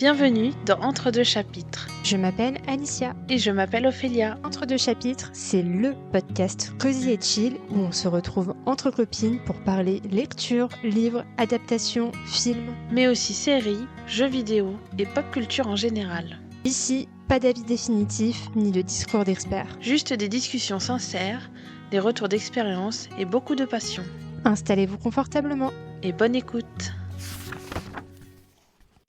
Bienvenue dans Entre deux chapitres. Je m'appelle Alicia. Et je m'appelle Ophélia. Entre deux chapitres, c'est le podcast cosy et chill où on se retrouve entre copines pour parler lecture, livres, adaptations, films. Mais aussi séries, jeux vidéo et pop culture en général. Ici, pas d'avis définitif ni de discours d'experts. Juste des discussions sincères, des retours d'expérience et beaucoup de passion. Installez-vous confortablement. Et bonne écoute.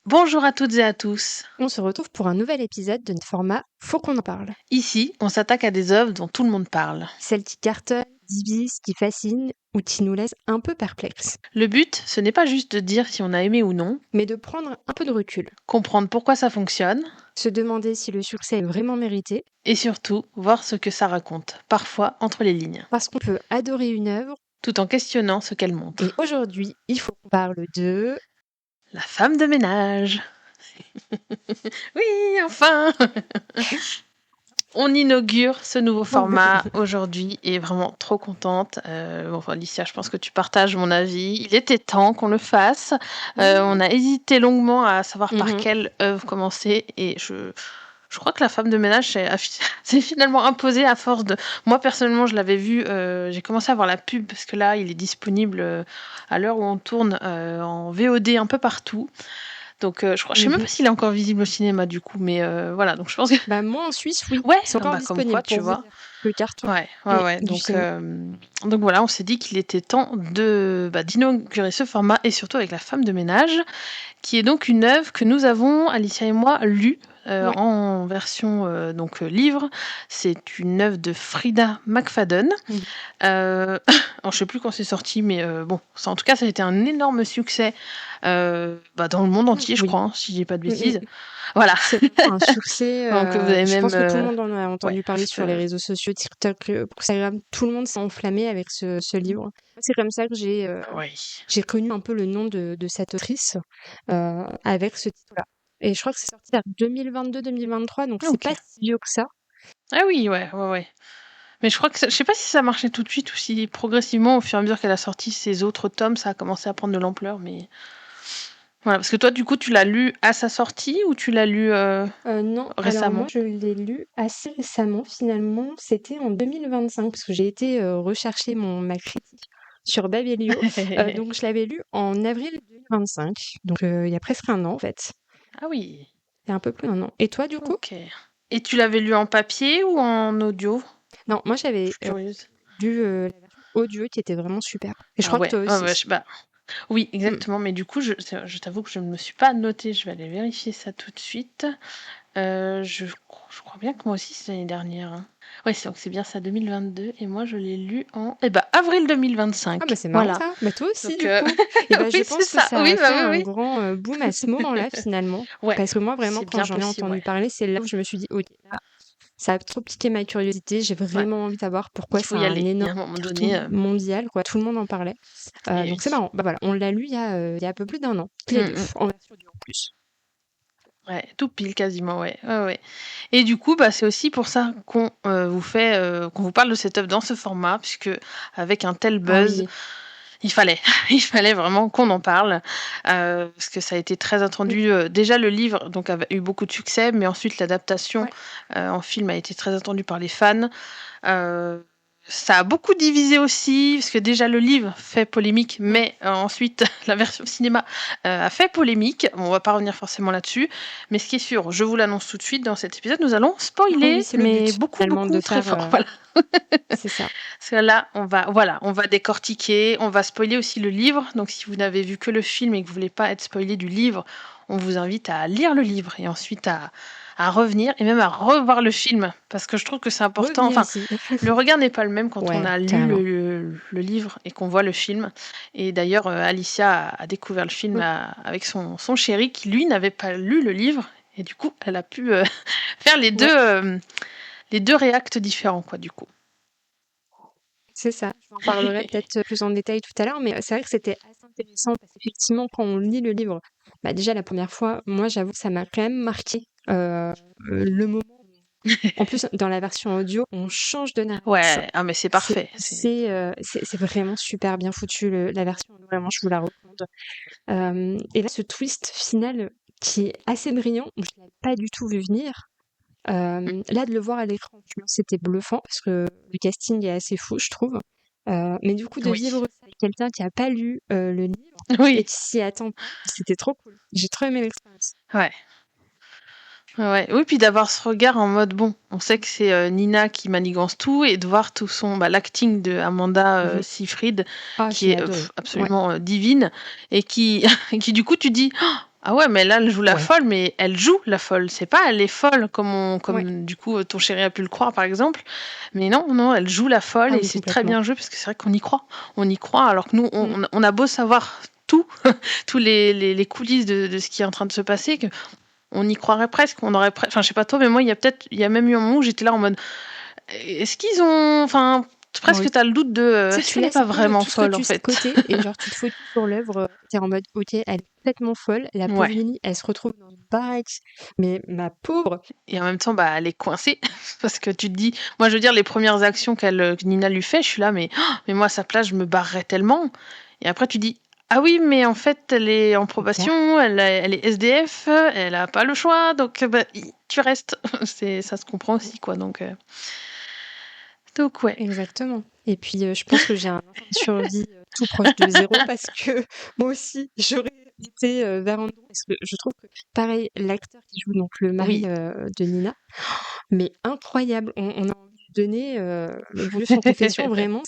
Bonjour à toutes et à tous. On se retrouve pour un nouvel épisode de notre format Faut qu'on en parle. Ici, on s'attaque à des œuvres dont tout le monde parle. Celles qui cartonnent, divisent, qui fascinent ou qui nous laissent un peu perplexes. Le but, ce n'est pas juste de dire si on a aimé ou non, mais de prendre un peu de recul. Comprendre pourquoi ça fonctionne. Se demander si le succès est vraiment mérité. Et surtout, voir ce que ça raconte, parfois entre les lignes. Parce qu'on peut adorer une œuvre tout en questionnant ce qu'elle montre. Et aujourd'hui, il faut qu'on parle de... La femme de ménage. Oui, enfin. On inaugure ce nouveau format aujourd'hui et vraiment trop contente. Alicia, je pense que tu partages mon avis. Il était temps qu'on le fasse. On a hésité longuement à savoir par quelle œuvre commencer et je crois que La femme de ménage s'est finalement imposée à force de... Moi, personnellement, je l'avais vu, j'ai commencé à voir la pub parce que là, il est disponible à l'heure où on tourne en VOD un peu partout. Donc, je sais même pas s'il est encore visible au cinéma du coup, mais voilà. Donc, je pense que... moi, en Suisse, oui. Ouais, c'est encore disponible, comme quoi, tu vois. Le carton. Ouais. Donc voilà, on s'est dit qu'il était temps d'inaugurer ce format et surtout avec La femme de ménage, qui est donc une œuvre que nous avons, Alicia et moi, lue. En version livre. C'est une œuvre de Frida McFadden. Alors, je sais plus quand c'est sorti, mais en tout cas, ça a été un énorme succès dans le monde entier, je crois, si je dis pas de bêtises. Voilà. C'est un succès. Donc, vous avez je pense que tout le monde en a entendu parler sur les réseaux sociaux, TikTok, Instagram. Tout le monde s'est enflammé avec ce livre. C'est comme ça que j'ai connu un peu le nom de cette autrice avec ce titre-là. Et je crois que c'est sorti vers 2022-2023, donc c'est pas si vieux que ça. Ah oui, ouais. Mais je sais pas si ça marchait tout de suite ou si progressivement, au fur et à mesure qu'elle a sorti ses autres tomes, ça a commencé à prendre de l'ampleur, mais... Voilà, parce que toi, du coup, tu l'as lu à sa sortie ou tu l'as lu non, récemment? Alors moi, je l'ai lu assez récemment, finalement. C'était en 2025, parce que j'ai été rechercher ma critique sur Babelio. Donc, je l'avais lu en avril 2025, donc il y a presque un an, en fait. Ah oui. Il y a un peu plus d'un an. Et toi, du coup? Ok. Et tu l'avais lu en papier ou en audio? Non, moi, j'avais lu la version audio qui était vraiment super. Et je crois que toi aussi. Oui, exactement. Mais du coup, je t'avoue que je ne me suis pas notée. Je vais aller vérifier ça tout de suite. Je crois bien que moi aussi, c'est l'année dernière. Hein. Oui, donc c'est bien ça, 2022. Et moi, je l'ai lu en avril 2025. Ah bah c'est marrant ça. Bah toi aussi, donc, du coup. Et bah, je pense que ça a fait un grand boom à ce moment-là, finalement. Parce que moi, vraiment, quand j'en ai entendu parler, c'est là où je me suis dit, ok, ça a trop piqué ma curiosité. J'ai vraiment envie de savoir pourquoi c'est un énorme mondial. Quoi. Tout le monde en parlait. Donc c'est marrant. Bah, voilà, on l'a lu il y a un peu plus d'un an. Les deux, en version audio en plus. Ouais, tout pile quasiment, ouais. Et du coup, c'est aussi pour ça qu'on vous parle de cette œuvre dans ce format, puisque avec un tel buzz, il fallait vraiment qu'on en parle, parce que ça a été très attendu. Déjà, le livre donc avait eu beaucoup de succès, mais ensuite l'adaptation en film a été très attendue par les fans. Ça a beaucoup divisé aussi, parce que déjà le livre fait polémique, mais ensuite la version cinéma a fait polémique. Bon, on va pas revenir forcément là-dessus, mais ce qui est sûr, je vous l'annonce tout de suite dans cet épisode, nous allons spoiler, mais beaucoup très fort. Voilà. C'est ça. Parce que là, on va décortiquer, on va spoiler aussi le livre. Donc si vous n'avez vu que le film et que vous voulez pas être spoilé du livre, on vous invite à lire le livre et ensuite à revenir et même à revoir le film, parce que je trouve que c'est important. Le regard n'est pas le même quand on a lu le livre et qu'on voit le film. Et d'ailleurs, Alicia a découvert le film avec son chéri qui, lui, n'avait pas lu le livre. Et du coup, elle a pu faire les deux réacts différents, quoi, du coup. C'est ça. J'en parlerai peut-être plus en détail tout à l'heure, mais c'est vrai que c'était assez intéressant parce qu'effectivement, quand on lit le livre, déjà la première fois, moi, j'avoue que ça m'a quand même marqué le moment. En plus, dans la version audio, on change de narration. Ouais, mais c'est parfait. C'est vraiment super bien foutu, la version audio. Vraiment, je vous la recommande. Et là, ce twist final qui est assez brillant. Je ne l'avais pas du tout vu venir. Là, de le voir à l'écran, c'était bluffant parce que le casting est assez fou, je trouve. Mais du coup, de vivre ça avec quelqu'un qui n'a pas lu le livre et qui s'y attend pas, c'était trop cool. J'ai trop aimé l'expérience. Ouais. Oui, puis d'avoir ce regard en mode bon, on sait que c'est Nina qui manigance tout et de voir tout son l'acting de Amanda Seyfried qui est absolument divine et qui du coup tu dis ah ouais, mais là elle joue la folle, mais elle joue la folle, c'est pas elle est folle comme du coup ton chéri a pu le croire par exemple, mais non, elle joue la folle et c'est très bien joué parce que c'est vrai qu'on y croit alors que nous on a beau savoir tout tous les coulisses de ce qui est en train de se passer que on y croirait presque, enfin je sais pas toi, mais moi il y a même eu un moment où j'étais là en mode est-ce qu'ils ont, enfin presque t'as le doute de tu n'es pas vraiment folle en fait. Côté, et genre tu te focus sur l'œuvre, t'es en mode ok, elle est complètement folle, la pauvre Lily, elle se retrouve dans une baraque, mais ma pauvre. Et en même temps elle est coincée parce que tu te dis, moi je veux dire les premières actions que Nina lui fait, je suis là mais moi à sa place je me barrerais tellement, et après tu dis ah oui, mais en fait, elle est en probation, elle est SDF, elle a pas le choix, donc tu restes. Ça se comprend aussi, quoi. Donc ouais. Exactement. Et puis, je pense que j'ai un instinct de survie tout proche de 0 parce que moi aussi, j'aurais été vers Andrew. Parce que je trouve que, pareil, l'acteur qui joue donc le mari de Nina, mais incroyable. On a envie de donner vu son confession, vraiment,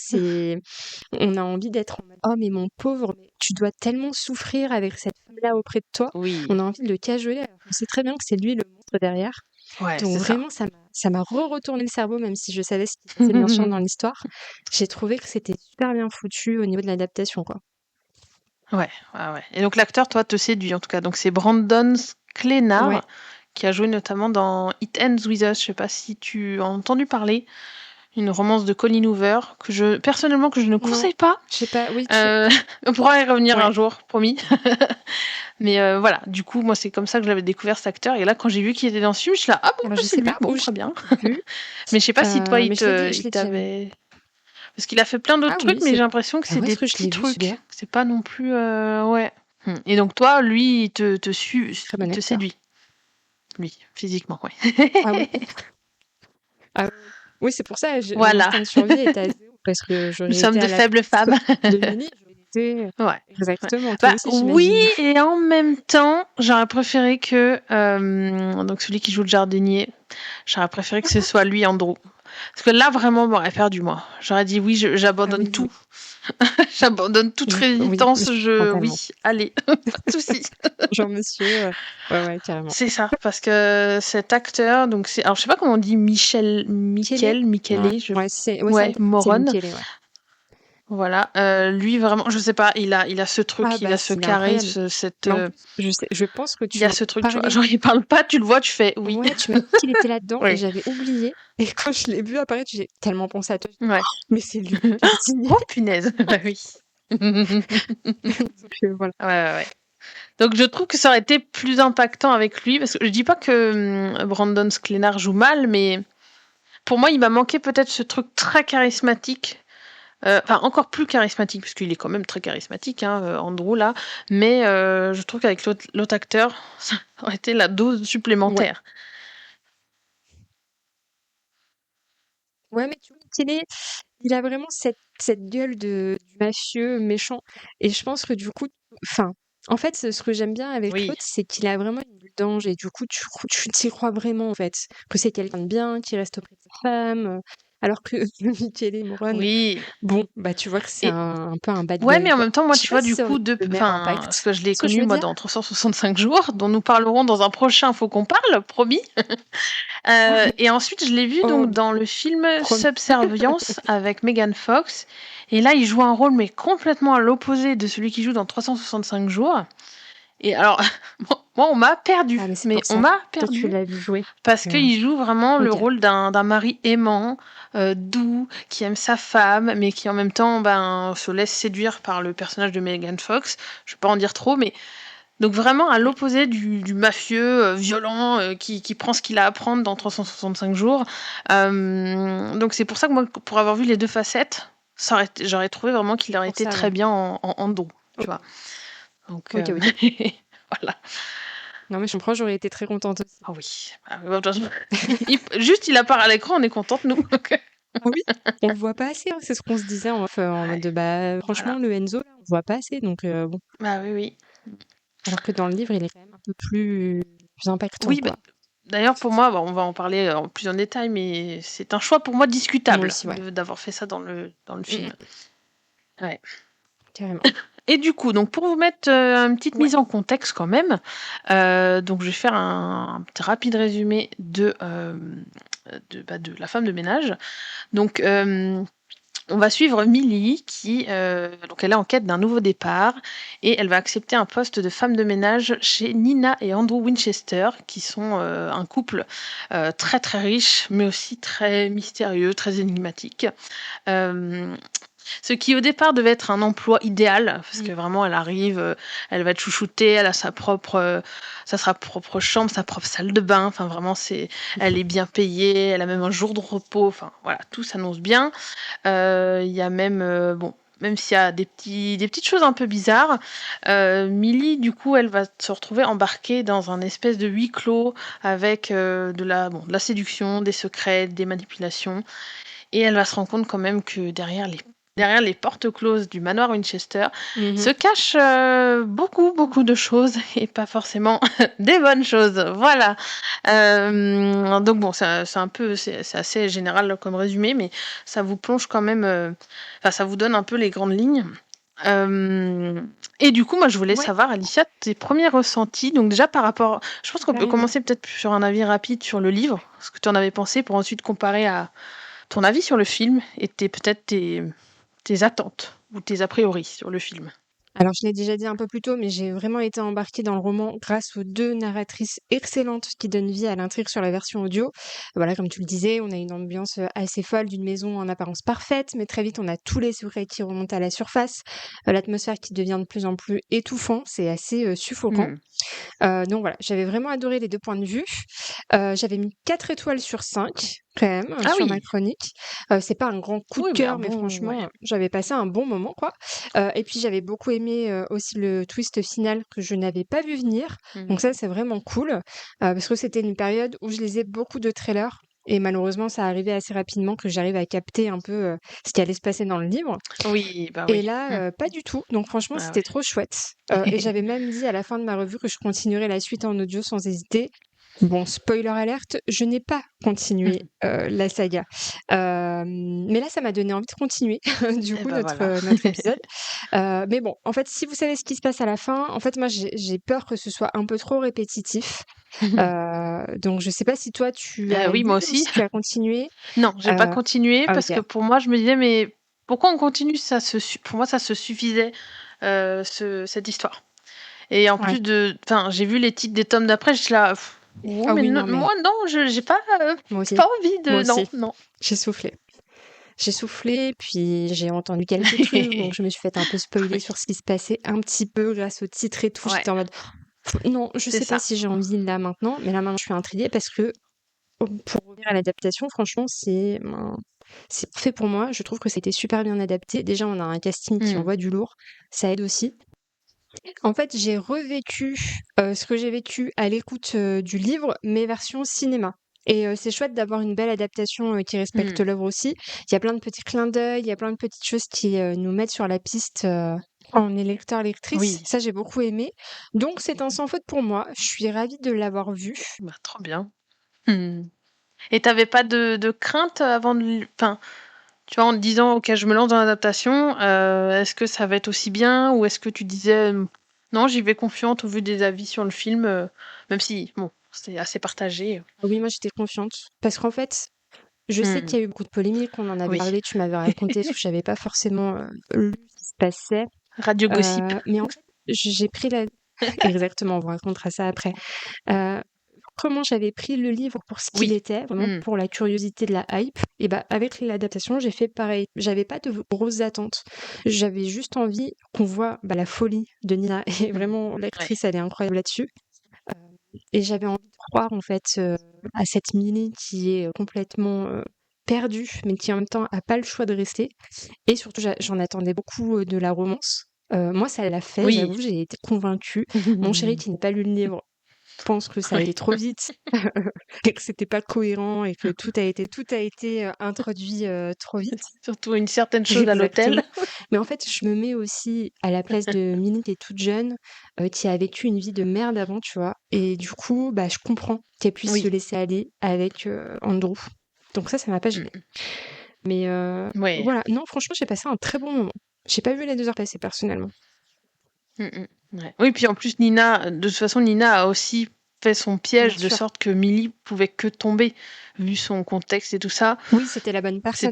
on a envie d'être en mode oh, mais mon pauvre, tu dois tellement souffrir avec cette femme-là auprès de toi. On a envie de le cajoler. Alors on sait très bien que c'est lui le monstre derrière. Donc vraiment, ça m'a retourné le cerveau, même si je savais ce qui se passait bien sûr dans l'histoire. J'ai trouvé que c'était super bien foutu au niveau de l'adaptation, quoi. Ouais. Et donc l'acteur, toi, te séduit en tout cas. Donc c'est Brandon Sklenar qui a joué notamment dans It Ends With Us. Je sais pas si tu as entendu parler. Une romance de Colleen Hoover que je ne conseille pas. Je sais pas, oui. On pourra y revenir un jour, promis. Mais voilà, du coup, moi, c'est comme ça que j'avais découvert cet acteur. Et là, quand j'ai vu qu'il était dans ce film, je suis là, ah bon, je sais pas, bon, très bien. Mais je sais pas si toi, il t'avait... Parce qu'il a fait plein d'autres trucs, mais j'ai l'impression que c'est des petits trucs. C'est pas non plus... ouais. Et donc toi, lui, il te séduit. Lui, physiquement, ouais. Ah oui. Oui, c'est pour ça que l'instinct de survie est à 0, parce que nous sommes de faibles femmes. Exactement. Oui, et en même temps, j'aurais préféré que donc celui qui joue le jardinier, j'aurais préféré que ce soit lui, Andrew. Parce que là, vraiment, m'aurait perdu, moi. J'aurais dit oui, j'abandonne tout. J'abandonne toute résistance. Oui, allez, pas de soucis. Genre monsieur, ouais, carrément. C'est ça, parce que cet acteur, donc alors je sais pas comment on dit, Michele, Moron. Voilà, lui vraiment, je sais pas, il a ce truc, il a ce charisme, cette. Je pense que il y a ce truc, tu vois, genre il parle pas, tu le vois, tu fais oui. Ouais, tu m'as dit qu'il était là-dedans et j'avais oublié. Et quand je l'ai vu apparaître, j'ai tellement pensé à toi. Ouais. Mais c'est lui. Oh punaise, bah oui. Donc, voilà. Ouais. Donc je trouve que ça aurait été plus impactant avec lui, parce que je dis pas que Brandon Sklenar joue mal, mais pour moi il m'a manqué peut-être ce truc très charismatique. Enfin, encore plus charismatique, parce qu'il est quand même très charismatique, Andrew, là. Mais je trouve qu'avec l'autre acteur, ça aurait été la dose supplémentaire. Ouais, mais tu vois, il a vraiment cette gueule du mafieux méchant. Et je pense que du coup, en fait, ce que j'aime bien avec l'autre, c'est qu'il a vraiment une bulle d'ange. Et du coup, tu t'y crois vraiment, en fait. Que c'est quelqu'un de bien, qui reste auprès de sa femme. Alors que Michele Moron, bon, bah tu vois que c'est un peu un bad boy. Ouais, mais en même temps, moi, tu vois, du coup, parce que je l'ai connu, moi, dans 365 jours, dont nous parlerons dans un prochain Faut qu'on parle, promis. Et ensuite, je l'ai vu donc dans le film Subservience avec Megan Fox. Et là, il joue un rôle, mais complètement à l'opposé de celui qui joue dans 365 jours. Et alors, moi, on m'a perdu. Mais on m'a perdu. Tu l'as vu jouer. Parce qu'il joue vraiment le rôle d'un mari aimant, doux, qui aime sa femme, mais qui en même temps se laisse séduire par le personnage de Megan Fox. Je ne vais pas en dire trop, mais donc vraiment à l'opposé du mafieux violent qui prend ce qu'il a à prendre dans 365 jours. Donc c'est pour ça que moi, pour avoir vu les deux facettes, j'aurais trouvé vraiment qu'il aurait été très bien en dos, tu vois. Donc, voilà. Non, mais je comprends, j'aurais été très contente aussi. Ah oui. Juste, il apparaît à l'écran, on est contente, nous. Oui, on le voit pas assez, hein, c'est ce qu'on se disait en mode franchement, le Enzo, là, on le voit pas assez, donc bon. Bah oui. Alors que dans le livre, il est quand même un peu plus impactant, Oui, quoi. D'ailleurs, pour moi, on va en parler plus en détail, mais c'est un choix pour moi discutable aussi, d'avoir fait ça dans le film. Ouais. Carrément. Et du coup, donc pour vous mettre une petite mise en contexte quand même, donc je vais faire un petit rapide résumé de la femme de ménage. Donc on va suivre Millie qui donc elle est en quête d'un nouveau départ et elle va accepter un poste de femme de ménage chez Nina et Andrew Winchester qui sont un couple très très riche mais aussi très mystérieux, très énigmatique. Ce qui au départ devait être un emploi idéal, parce que vraiment elle arrive, elle va être chouchoutée, elle a sa propre chambre, sa propre salle de bain, enfin vraiment elle est bien payée, elle a même un jour de repos, enfin voilà, tout s'annonce bien. Il y a même, même s'il y a des petites choses un peu bizarres, Millie, du coup, elle va se retrouver embarquée dans un espèce de huis clos avec de la séduction, des secrets, des manipulations. Et elle va se rendre compte quand même que derrière les portes closes du manoir Winchester se cachent beaucoup de choses et pas forcément des bonnes choses. Voilà. Donc bon, c'est assez général comme résumé, mais ça vous plonge quand même, ça vous donne un peu les grandes lignes. Et du coup, moi, je voulais savoir, Alicia, tes premiers ressentis. Donc déjà par rapport, je pense qu'on peut commencer peut-être sur un avis rapide sur le livre, ce que tu en avais pensé, pour ensuite comparer à ton avis sur le film et peut-être tes attentes ou tes a priori sur le film. Alors, je l'ai déjà dit un peu plus tôt, mais j'ai vraiment été embarquée dans le roman grâce aux 2 narratrices excellentes qui donnent vie à l'intrigue sur la version audio. Voilà, comme tu le disais, on a une ambiance assez folle d'une maison en apparence parfaite, mais très vite, on a tous les secrets qui remontent à la surface, l'atmosphère qui devient de plus en plus étouffant, c'est assez suffocant. Donc voilà, j'avais vraiment adoré les 2 points de vue. J'avais mis 4 étoiles sur 5 quand même sur ma chronique. C'est pas un grand coup de cœur, mais franchement, j'avais passé un bon moment, quoi. Et puis j'avais beaucoup aimé aussi le twist final que je n'avais pas vu venir. Donc ça, c'est vraiment cool, parce que c'était une période où je lisais beaucoup de trailers et malheureusement, ça arrivait assez rapidement que j'arrive à capter un peu ce qui allait se passer dans le livre. Et là, pas du tout. Donc franchement, c'était trop chouette. Et j'avais même dit à la fin de ma revue que je continuerais la suite en audio sans hésiter. Bon, spoiler alerte, je n'ai pas continué la saga. Mais là, ça m'a donné envie de continuer, du coup, notre épisode. Mais bon, en fait, si vous savez ce qui se passe à la fin, en fait, moi, j'ai peur que ce soit un peu trop répétitif. Donc, je sais pas si toi, tu as moi aussi. si tu as continué. Non, j'ai pas continué parce que pour moi, je me disais, mais pourquoi on continue pour moi, ça se suffisait, cette histoire. Et en plus j'ai vu les titres des tomes d'après, je suis là... moi non, j'ai pas, pas envie de... Non. J'ai soufflé, puis j'ai entendu quelques trucs, donc je me suis fait un peu spoiler sur ce qui se passait un petit peu grâce au titre et tout. J'étais en mode, non, je sais pas si j'ai envie là maintenant, mais là maintenant je suis intriguée parce que pour revenir à l'adaptation, franchement, c'est fait pour moi. Je trouve que c'était super bien adapté. Déjà, on a un casting qui envoie du lourd, ça aide aussi. En fait, j'ai revécu ce que j'ai vécu à l'écoute du livre, mais version cinéma. Et c'est chouette d'avoir une belle adaptation qui respecte l'œuvre aussi. Il y a plein de petits clins d'œil, il y a plein de petites choses qui nous mettent sur la piste quand on est lecteur-lectrice. Ça, j'ai beaucoup aimé. Donc, c'est un sans faute pour moi. Je suis ravie de l'avoir vu. Bah, trop bien. Et t'avais pas de crainte avant de... Enfin, tu vois, en te disant, ok, je me lance dans l'adaptation, est-ce que ça va être aussi bien ou est-ce que tu disais, non, j'y vais confiante au vu des avis sur le film, même si, bon, c'est assez partagé. Oui, moi j'étais confiante. Parce qu'en fait, je sais qu'il y a eu beaucoup de polémiques, on en avait parlé, tu m'avais raconté, parce que je savais pas forcément lu ce qui se passait. Radio Gossip. Mais en fait, j'ai pris la... Exactement, on vous racontera ça après. Comment j'avais pris le livre pour ce qu'il était, vraiment pour la curiosité de la hype, et bah avec l'adaptation, j'ai fait pareil. J'avais pas de grosses attentes. J'avais juste envie qu'on voit la folie de Nina. Et vraiment, l'actrice, elle est incroyable là-dessus. Et j'avais envie de croire, en fait, à cette Millie qui est complètement perdue, mais qui en même temps a pas le choix de rester. Et surtout, j'en attendais beaucoup de la romance. Moi, ça l'a fait, j'avoue, j'ai été convaincue. Mon chéri qui n'a pas lu le livre, pense que ça allait trop vite et que c'était pas cohérent et que tout a été introduit trop vite. Surtout une certaine chose à l'hôtel. Mais en fait, je me mets aussi à la place de Milly qui est toute jeune, qui a vécu une vie de merde avant, tu vois. Et du coup, je comprends qu'elle puisse se laisser aller avec Andrew. Donc ça m'a pas gênée. Mais voilà, non, franchement, j'ai passé un très bon moment. J'ai pas vu les 2 heures passer personnellement. Ouais. Oui, puis en plus, de toute façon, Nina a aussi fait son piège de sorte que Milly pouvait que tomber, vu son contexte et tout ça. Oui, c'était la bonne personne.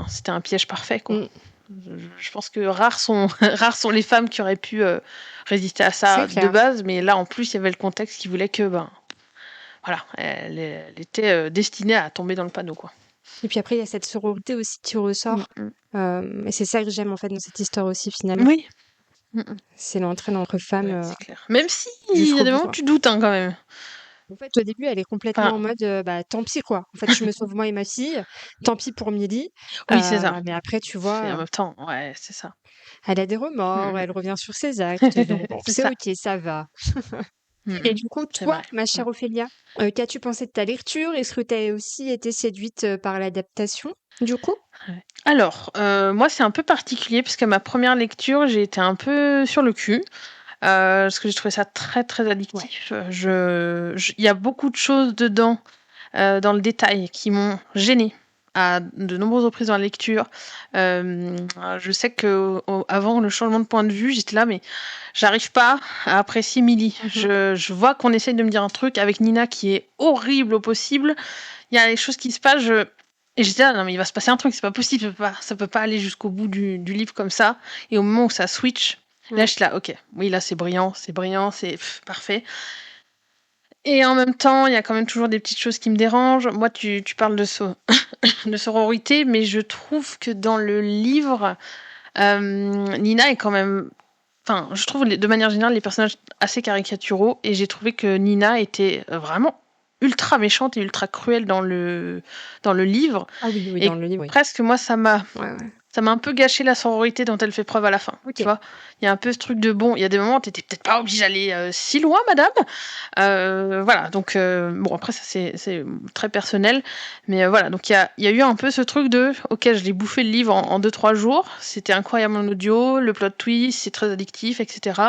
C'était un piège parfait, quoi. Je pense que rares sont les femmes qui auraient pu résister à ça de base, mais là, en plus, il y avait le contexte qui voulait que, voilà, elle était destinée à tomber dans le panneau, quoi. Et puis après, il y a cette sororité aussi qui ressort. Et c'est ça que j'aime, en fait, dans cette histoire aussi, finalement. Oui. C'est l'entraide entre femmes. C'est clair. Même si, il y a des moments où tu doutes, quand même. En fait, au début, elle est complètement en mode tant pis, quoi. En fait, je me sauve moi et ma fille. Tant pis pour Milly. Oui, c'est ça. Mais après, tu vois. En même temps, ouais, c'est ça. Elle a des remords, elle revient sur ses actes. Donc, c'est ok, ça va. Et du coup, toi, ma chère Ophélia, qu'as-tu pensé de ta lecture? Est-ce que tu as aussi été séduite par l'adaptation, du coup? Alors, moi, c'est un peu particulier parce que ma première lecture, j'ai été un peu sur le cul. Parce que j'ai trouvé ça très très addictif. Il y a beaucoup de choses dedans, dans le détail, qui m'ont gênée à de nombreuses reprises dans la lecture. Je sais que avant le changement de point de vue, j'étais là, mais j'arrive pas à apprécier Milly. Je vois qu'on essaye de me dire un truc avec Nina qui est horrible au possible. Il y a des choses qui se passent, et j'étais là, non mais il va se passer un truc, c'est pas possible, ça peut pas aller jusqu'au bout du livre comme ça. Et au moment où ça switch, là, je suis là, ok, oui, là, c'est brillant, c'est parfait. Et en même temps, il y a quand même toujours des petites choses qui me dérangent. Moi, tu parles de sororité, mais je trouve que dans le livre, Nina est quand même... Enfin, je trouve de manière générale les personnages assez caricaturaux, et j'ai trouvé que Nina était vraiment ultra méchante et ultra cruelle dans le livre. Ah oui, et dans le livre, oui. Presque, moi, ça m'a un peu gâché la sororité dont elle fait preuve à la fin. Tu vois, il y a un peu ce truc de il y a des moments où t'étais peut-être pas obligée d'aller si loin, madame. Voilà, donc bon, après ça c'est très personnel, mais voilà, donc il y a eu un peu ce truc de ok, je l'ai bouffé le livre en 2-3 jours, c'était incroyable en audio, le plot twist, c'est très addictif, etc.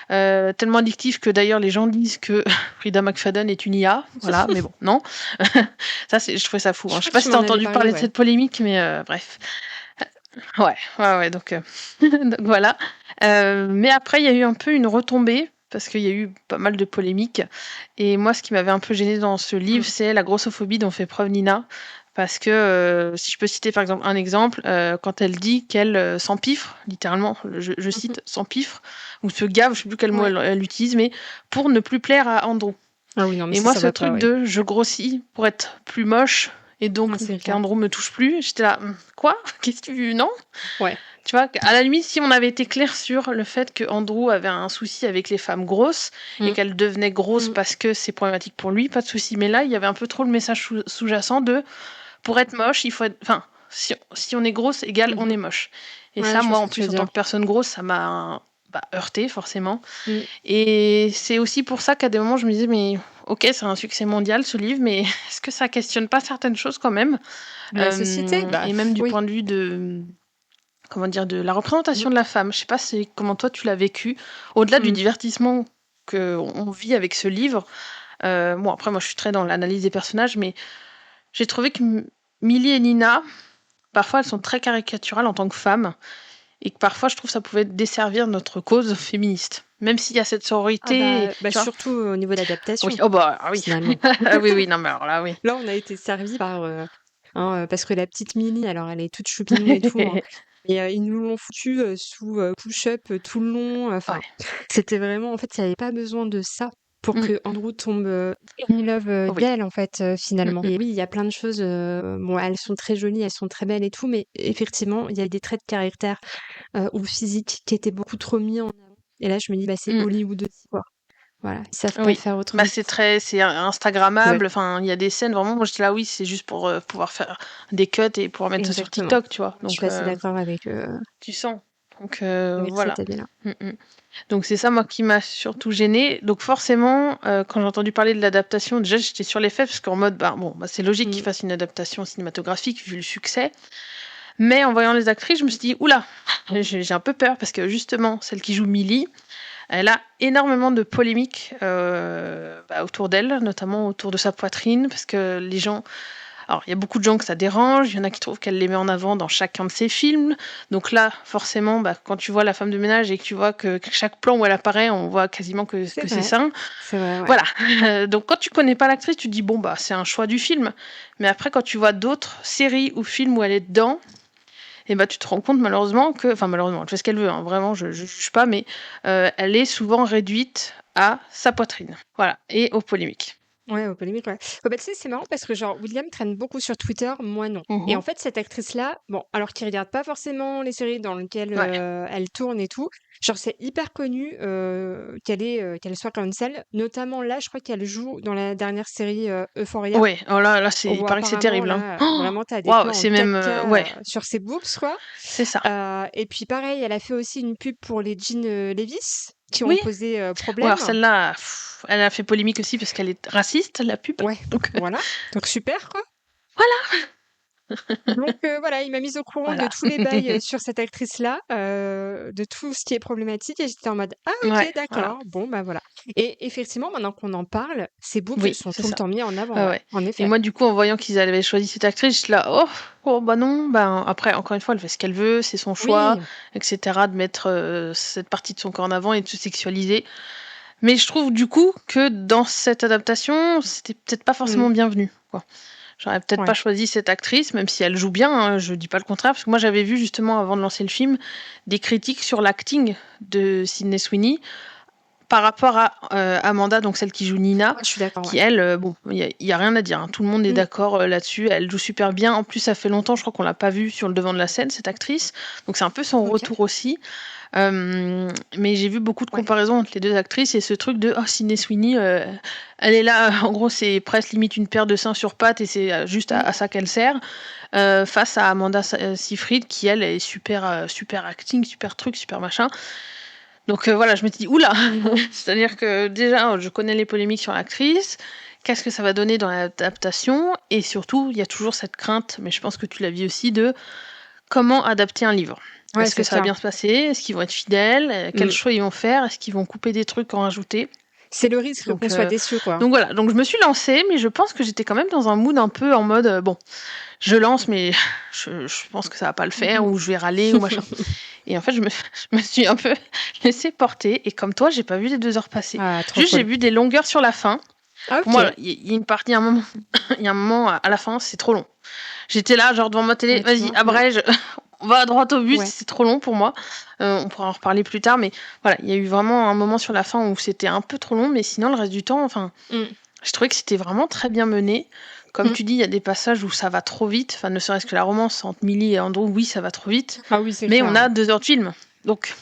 Tellement addictif que d'ailleurs les gens disent que Frida McFadden est une IA, voilà, mais bon, non. Ça, je trouvais ça fou. Je sais pas si t'as entendu parler de cette polémique, mais bref. Ouais, donc, donc voilà. Mais après, il y a eu un peu une retombée, parce qu'il y a eu pas mal de polémiques. Et moi, ce qui m'avait un peu gênée dans ce livre, c'est la grossophobie dont fait preuve Nina. Parce que, si je peux citer par exemple un exemple, quand elle dit qu'elle s'empiffre, littéralement, je cite s'empiffre, ou se gave, je sais plus quel mot elle utilise, mais pour ne plus plaire à Andrew. Ah oui, non, mais et moi, ce truc de je grossis pour être plus moche, et donc qu'Andrew me touche plus, j'étais là, quoi? Qu'est-ce que tu... Non? Ouais. Tu vois, à la limite, si on avait été clair sur le fait que Andrew avait un souci avec les femmes grosses et qu'elle devenait grosse parce que c'est problématique pour lui, pas de souci. Mais là, il y avait un peu trop le message sous-jacent de pour être moche, il faut être... Enfin, si on est grosse, égale on est moche. Et ça, moi, en plus, en tant que personne grosse, ça m'a heurté, forcément. Et c'est aussi pour ça qu'à des moments, je me disais, mais ok, c'est un succès mondial, ce livre, mais est-ce que ça questionne pas certaines choses quand même? La société, et même du point de vue de... Comment dire, de la représentation de la femme. Je sais pas comment toi tu l'as vécu, au-delà du divertissement qu'on vit avec ce livre. Bon, après, moi, je suis très dans l'analyse des personnages, mais j'ai trouvé que Milly et Nina, parfois, elles sont très caricaturales en tant que femmes, et que parfois, je trouve que ça pouvait desservir notre cause féministe. Même s'il y a cette sororité. Surtout au niveau de l'adaptation. Oui. Oh, oui. oui, non, mais alors là, oui. Là, on a été servi par... parce que la petite Milly, alors, elle est toute choupine et tout, hein. Et ils nous l'ont foutu sous push-up tout le long. Enfin, c'était vraiment... En fait, il n'y avait pas besoin de ça pour que Andrew tombe in love d'elle, en fait, finalement. Et oui, il y a plein de choses... bon, elles sont très jolies, elles sont très belles et tout, mais effectivement, il y a des traits de caractère ou physique qui étaient beaucoup trop mis en avant. Et là, je me dis, c'est Hollywood aussi, quoi. Voilà, ils savent pas faire autrement. C'est Instagrammable. Enfin, il y a des scènes vraiment. Moi, j'étais là, oui, c'est juste pour pouvoir faire des cuts et pouvoir mettre ça sur TikTok, tu vois. Donc, je suis assez d'accord avec. Tu sens. Donc avec voilà. cet habit-là. Donc c'est ça moi qui m'a surtout gênée. Donc forcément, quand j'ai entendu parler de l'adaptation, déjà j'étais sur les fesses parce qu'en mode c'est logique qu'ils fassent une adaptation cinématographique vu le succès. Mais en voyant les actrices, je me suis dit oula, j'ai un peu peur parce que justement celle qui joue Millie, elle a énormément de polémiques autour d'elle, notamment autour de sa poitrine, parce que les gens... Alors, il y a beaucoup de gens que ça dérange, il y en a qui trouvent qu'elle les met en avant dans chacun de ses films. Donc là, forcément, quand tu vois la femme de ménage et que tu vois que chaque plan où elle apparaît, on voit quasiment que c'est ça. C'est vrai, ouais. Voilà. Donc quand tu connais pas l'actrice, tu te dis, c'est un choix du film. Mais après, quand tu vois d'autres séries ou films où elle est dedans, et tu te rends compte malheureusement, elle fait ce qu'elle veut, hein, vraiment, je juge pas, mais elle est souvent réduite à sa poitrine. Voilà, et aux polémiques. Ouais, aux polémiques, ouais. Tu sais, c'est marrant parce que William traîne beaucoup sur Twitter, moi non. Et en fait, cette actrice-là, alors qu'il regarde pas forcément les séries dans lesquelles elle tourne et tout, c'est hyper connu qu'elle soit cancel. Notamment là, je crois qu'elle joue dans la dernière série Euphoria. Ouais, là, il paraît que c'est terrible. Là, vraiment, t'as des plans c'est en même 4K, sur ses boobs, quoi. C'est ça. Et puis pareil, elle a fait aussi une pub pour les jeans Levi's qui ont posé problème. Ouais, alors celle-là, elle a fait polémique aussi parce qu'elle est raciste, la pub. Ouais, donc voilà. Donc super, quoi. Voilà. Donc voilà, il m'a mise au courant de tous les bails sur cette actrice-là, de tout ce qui est problématique, et j'étais en mode « Ah ok, d'accord, bon voilà ». Et effectivement, maintenant qu'on en parle, ces boobs sont tout le temps mis en avant, en effet. Et moi, du coup, en voyant qu'ils avaient choisi cette actrice, je suis là « Oh, non ». Après, encore une fois, elle fait ce qu'elle veut, c'est son choix, etc., de mettre cette partie de son corps en avant et de se sexualiser. Mais je trouve, du coup, que dans cette adaptation, c'était peut-être pas forcément bienvenu, quoi. J'aurais peut-être pas choisi cette actrice, même si elle joue bien, hein, je dis pas le contraire, parce que moi j'avais vu justement avant de lancer le film des critiques sur l'acting de Sydney Sweeney par rapport à Amanda, donc celle qui joue Nina, je suis d'accord, qui elle, il y a rien à dire, hein, tout le monde est d'accord là-dessus, elle joue super bien, en plus ça fait longtemps, je crois qu'on l'a pas vue sur le devant de la scène, cette actrice, donc c'est un peu son retour aussi. Mais j'ai vu beaucoup de comparaisons entre les deux actrices et ce truc de Sydney Sweeney, elle est là, en gros c'est presque limite une paire de seins sur pattes et c'est juste à ça qu'elle sert, face à Amanda Seyfried qui elle est super acting, super truc, super machin. Donc voilà, je me dis oula, c'est-à-dire que déjà je connais les polémiques sur l'actrice, qu'est-ce que ça va donner dans l'adaptation, et surtout il y a toujours cette crainte, mais je pense que tu l'as vu aussi, de comment adapter un livre. Est-ce que ça va bien se passer? Est-ce qu'ils vont être fidèles? Quels choix ils vont faire? Est-ce qu'ils vont couper des trucs, en rajouter? C'est le risque qu'on soit déçu, quoi. Donc voilà, donc je me suis lancée, mais je pense que j'étais quand même dans un mood un peu en mode je lance, mais je pense que ça va pas le faire, ou je vais râler, ou machin. Et en fait, je me suis un peu laissée porter, et comme toi, j'ai pas vu les 2 heures passer. Juste, j'ai vu des longueurs sur la fin. Pour moi, il y a une partie, il y a un moment à la fin, c'est trop long. J'étais là, genre devant ma télé, vas-y, abrège, on va droit au but, c'est trop long pour moi. On pourra en reparler plus tard, mais voilà, il y a eu vraiment un moment sur la fin où c'était un peu trop long, mais sinon, le reste du temps, je trouvais que c'était vraiment très bien mené. Comme tu dis, il y a des passages où ça va trop vite, ne serait-ce que la romance entre Millie et Andrew, oui, ça va trop vite, mais on a 2 heures de film, donc...